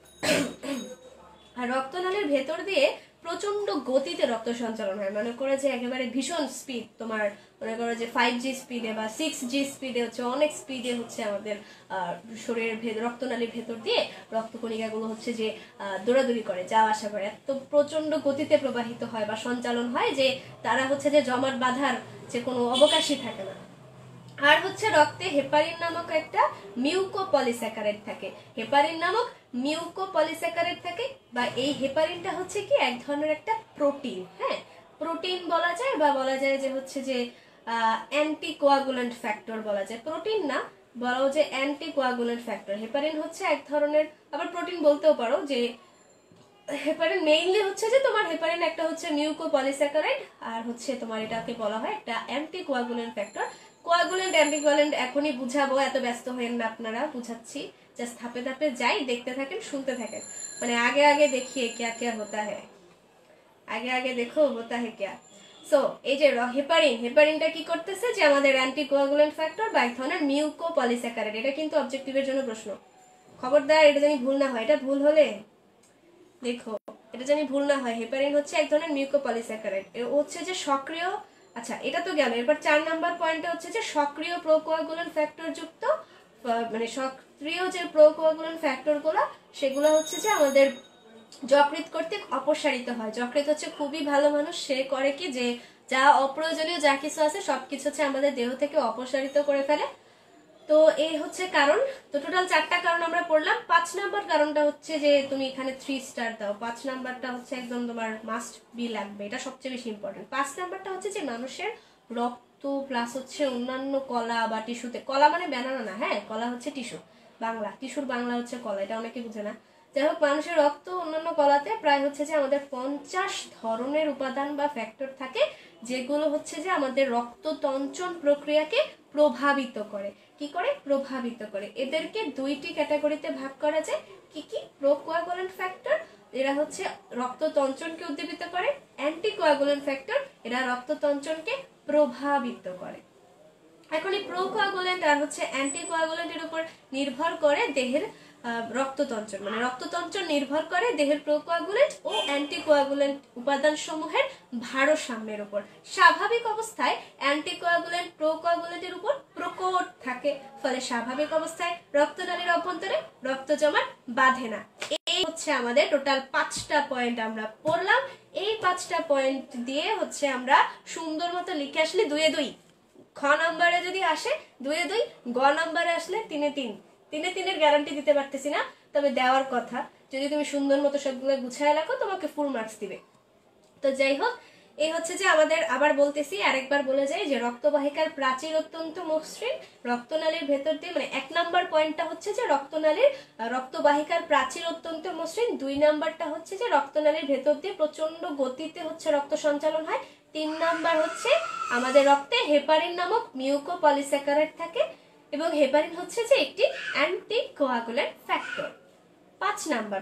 Speaker 1: আর রক্তনালীর ভেতর দিয়ে প্রচন্ড গতিতে রক্ত সঞ্চালন হয়, মনে করে যে একেবারে ভীষণ স্পিড, তোমার মনে করো যে 5G স্পিডে বা 6G স্পিডে হচ্ছে, অনেক স্পিডে হচ্ছে আমাদের শরীরের রক্তনালীর ভেতর দিয়ে রক্তকণিকাগুলো হচ্ছে যে দৌড়াদৌড়ি করে, যাওয়া আসা করে, এত প্রচন্ড গতিতে প্রবাহিত হয় বা সঞ্চালন হয় যে তারা হচ্ছে যে জমাট বাঁধার যে কোনো অবকাশই থাকে না। আর হচ্ছে রক্তে হেপারিন নামক একটা মিউকোপলিস্যাকারাইড থাকে, হেপারিন নামক মিউকোপলিস্যাকারাইড থাকে, বা এই হেপারিনটা হচ্ছে কি এক ধরনের একটা প্রোটিন। হ্যাঁ, প্রোটিন বলা যায়, বা বলা যায় যে হচ্ছে যে অ্যান্টিকোয়াগুলেন্ট ফ্যাক্টর বলা যায়, প্রোটিন না, বলা যে অ্যান্টিকোয়াগুলেন্ট ফ্যাক্টর। হেপারিন হচ্ছে এক ধরনের, আবার প্রোটিন বলতেও পারো, যে হেপারিন মেইনলি হচ্ছে যে তোমার হেপারিন একটা হচ্ছে মিউকোপলিস্যাকারাইড, আর হচ্ছে তোমার এটাকে বলা হয় একটা অ্যান্টিকোয়াগুলেন্ট ফ্যাক্টর। কোয়াগুলেন্ট অ্যান্টিকোয়াগুলেন্ট এখনই বুঝাবো, এত ব্যস্ত হয়েন না আপনারা, বুঝাচ্ছি, জাস্ট ধাপে ধাপে যাই, দেখতে থাকেন, শুনতে থাকেন, মানে আগে আগে দেখিয়ে ক্যা ক্যা হতা হ্যায়, আগে আগে দেখো হতা হ্যায় ক্যা। সো এই যে হেপারিনটা কি করতেছে, যে আমাদের অ্যান্টিকোয়াগুলেন্ট ফ্যাক্টর বা এক ধরনের মিউকোপলিস্যাকারাইড। এটা কিন্তু অবজেক্টিভের জন্য প্রশ্ন, খবরদার এটা জানি ভুল না হয়, এটা ভুল হলে দেখো, এটা জানি ভুল না হয়, হেপারিন হচ্ছে এক ধরনের মিউকোপলিস্যাকারাইড, হচ্ছে যে সক্রিয়। আচ্ছা, এটা তো গেল, এরপর 4 নাম্বার পয়েন্টটা হচ্ছে যে সক্রিয় প্রোকোয়াগুলেন্ট ফ্যাক্টর যুক্ত, মানে সক্রিয় যে প্রোকোয়াগুলেন্ট ফ্যাক্টর গুলো, সেগুলো হচ্ছে যে আমাদের যকৃৎ কর্তৃক অপসারিত হয়। যকৃৎ হচ্ছে খুবই ভালো মানুষ, সে করে কি, যে যা অপ্রয়োজনীয় যা কিছু আছে সবকিছু হচ্ছে আমাদের দেহ থেকে অপসারিত করে ফেলে। তো এই হচ্ছে কারণ। তো টোটাল 4টা কারণ আমরা পড়লাম। 5 নাম্বার কারণটা হচ্ছে যে তুমি এখানে 3 স্টার দাও, 5 নাম্বারটা হচ্ছে একদম তোমার মাস্ট বি লাগবে, এটা সবচেয়ে বেশি ইম্পর্টেন্ট। 5 নাম্বারটা হচ্ছে যে মানুষের রক্ত প্লাস হচ্ছে অন্যান্য কলা বা টিস্যুতে, কলা মানে ব্যানানা না, হ্যাঁ, কলা হচ্ছে টিস্যু, বাংলা টিস্যুর বাংলা হচ্ছে কলা, এটা অনেকে বুঝে না। যাই হোক, মানুষের রক্ত অন্যান্য কলাতে প্রায় হচ্ছে যে আমাদের 50 ধরনের উপাদান বা ফ্যাক্টর থাকে, যেগুলো হচ্ছে যে আমাদের রক্ততঞ্চন প্রক্রিয়াকে প্রভাবিত করে। কি করে? প্রভাবিত করে। এদেরকে 2টি ক্যাটাগরিতে ভাগ করা যায়। কি কি? প্রোকোয়াগুলেন্ট ফ্যাক্টর, এরা হচ্ছে রক্ততঞ্চনকে উদ্দীপিত করে। অ্যান্টিকোয়াগুলেন্ট ফ্যাক্টর, এরা রক্ততঞ্চনকে প্রভাবিত করে। এখন এই প্রোকোয়াগুলেন্ট আর হচ্ছে অ্যান্টিকোয়াগুলেন্টের উপর নির্ভর করে দেহের রক্ততঞ্চন, মানে রক্ততঞ্চন নির্ভর করে দেহের প্রোকোয়াগুলেন্ট ও অ্যান্টিকোয়াগুলেন্ট উপাদান সমূহের ভারসাম্যের উপর। স্বাভাবিক অবস্থায় অ্যান্টিকোয়াগুলেন্ট প্রোকোয়াগুলেন্টের উপর প্রকট থাকে, ফলে স্বাভাবিক অবস্থায় রক্তনালীর অভ্যন্তরে রক্ত জমাট বাঁধে না। এই হচ্ছে আমাদের টোটাল 5টা পয়েন্ট আমরা পড়লাম। এই 5টা পয়েন্ট দিয়ে হচ্ছে আমরা সুন্দর মতো লিখে আসলে 2-এ 2, খ নাম্বারে যদি আসে 2-এ 2, গ নাম্বারে আসলে 3-এ 3। 3-এ 3-এর গ্যারান্টি দিতে পারতেছি না, তবে দেওয়ার কথা, যদি তুমি সুন্দর মতো সবগুলো গুছায় রাখো তোমাকে ফুল মার্কস দিবে। তো যাই হোক, এই হচ্ছে যে আমাদের, আবার বলতেছি, আরেকবার বলে যাই, যে রক্তবাহিকার প্রাচীর অত্যন্ত মসৃণ, রক্তনালীর ভেতর দিয়ে, মানে 1 নাম্বার পয়েন্টটা হচ্ছে যে রক্তবাহিকার প্রাচীর অত্যন্ত মসৃণ। 2 নাম্বারটা হচ্ছে যে রক্তনালীর ভেতর দিয়ে প্রচন্ড গতিতে হচ্ছে রক্ত সঞ্চালন হয়। 3 নাম্বার হচ্ছে আমাদের রক্তে হেপারিন নামক মিউকোপলিস্যাকারাইড থাকে, এবং হেপারিন হচ্ছে যে একটি anticoagulant factor. 4 number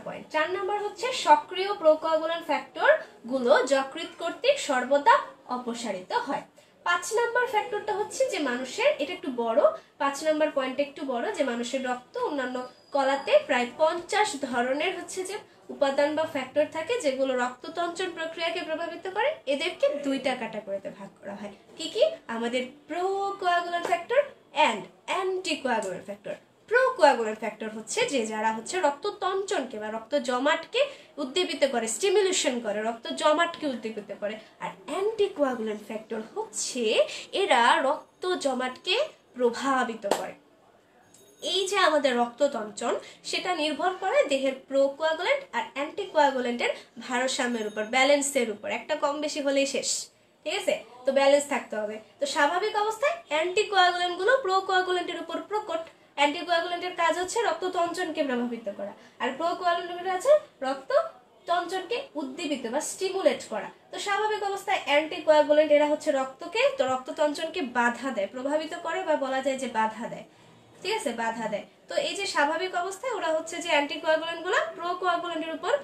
Speaker 1: point, 4 number হচ্ছে সক্রিয় প্রোকোয়াগুলেন্ট ফ্যাক্টর গুলো যকৃৎ কর্তৃক সর্বদা অপসারিত হয়। 5 নাম্বার ফ্যাক্টরটা হচ্ছে যে মানুষের, এটা একটু বড়, 5 নাম্বার পয়েন্টটা একটু বড়, যে মানুষের রক্ত অন্যান্য কলাতে প্রায় 50 ধরনের হচ্ছে যে উপাদান বা ফ্যাক্টর থাকে, যেগুলো রক্ততঞ্চন প্রক্রিয়াকে প্রভাবিত করে। এদেরকে 2টা ক্যাটাগরিতে ভাগ করা হয়। কি কি? আমাদের procoagulant factor and anticoagulant factor. Procoagulant factor হচ্ছে যে যারা হচ্ছে রক্ততঞ্চনকে বা রক্ত জমাটকে উদ্দীপিত করে, স্টিমুলেশন করে, রক্ত জমাটকে উদ্দীপিত করে। আর অ্যান্টিকোয়াগুলেন্ট ফ্যাক্টর হচ্ছে এরা রক্ত জমাটকে প্রভাবিত করে। এই যে আমাদের রক্ততঞ্চন, সেটা নির্ভর করে দেহের প্রোকোয়াগুলেন্ট আর অ্যান্টিকোয়াগুলেন্টের ভারসাম্যের উপর, ব্যালেন্সের উপর। একটা কম বেশি হলেই শেষ, ঠিক আছে? তো ব্যালেন্স থাকতে হবে। তো স্বাভাবিক অবস্থায় অ্যান্টিকোয়াগুলেন্ট গুলো প্রোকোয়াগুলেন্টের উপর প্রকট। অ্যান্টিকোয়াগুলেন্টের কাজ হচ্ছে রক্ততঞ্চনকে প্রভাবিত করা, আর প্রোকোয়াগুলেন্টের কাজ হচ্ছে রক্ত তঞ্চনকে উদ্দীপিত বা স্টিমুলেট করা। তো স্বাভাবিক অবস্থায় অ্যান্টিকোয়াগুলেন্ট এরা হচ্ছে রক্তকে, তো রক্ত তঞ্চনকে বাধা দেয়, প্রভাবিত করে বা বলা যায় যে বাধা দেয়, ঠিক আছে, বাধা দেয়। তো এই যে স্বাভাবিক অবস্থায় ওরা হচ্ছে যে অ্যান্টিকোয়াগুলেন্ট গুলো প্রোকোয়াগুলেন্টের উপর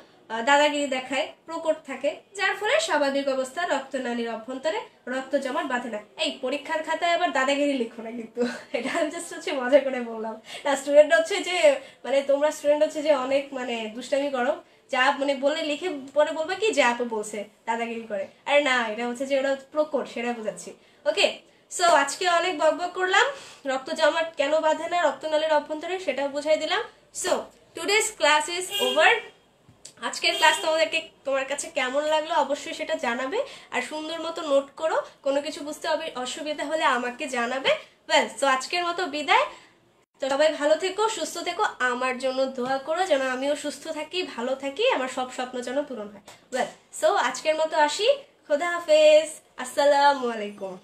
Speaker 1: দাদাগিরি দেখায়, প্রকট থাকে, যার ফলে স্বাভাবিক অবস্থা রক্তনালীর অভ্যন্তরে রক্ত জমাট বাঁধে না। এই পরীক্ষার খাতায় আবার দাদাগিরি লিখো না কিন্তু, এটা আমি জাস্ট হচ্ছে মজা করে বললাম। না স্টুডেন্ট হচ্ছে যে মানে তোমরা স্টুডেন্ট হচ্ছে যে অনেক মানে দুষ্টামি করো, যা মানে বলে লিখে পরে বলবা কি যে আপু বলছে দাদাগিরি করে, আরে না, এটা হচ্ছে যে ওরা প্রকট, সেটা বোঝাচ্ছি। ওকে, সো আজকে অনেক বকবক করলাম, রক্ত জমাট কেন বাঁধে না রক্তনালীর অভ্যন্তরে সেটাও বুঝাই দিলাম। So today's class is over. আজকের ক্লাস তোমার কাছে কেমন লাগলো অবশ্যই সেটা জানাবে, আর সুন্দর মতো নোট করো, কোনো কিছু বুঝতে হবে অসুবিধা হলে আমাকে জানাবে। ওয়েল, সো আজকের মতো বিদায়। তো সবাই ভালো থেকো, সুস্থ থেকো, আমার জন্য দোয়া করো যেন আমিও সুস্থ থাকি, ভালো থাকি, আমার সব স্বপ্ন যেন পূরণ হয়। ওয়েল, সো আজকের মতো আসি, খোদা হাফেজ, আসসালামু আলাইকুম।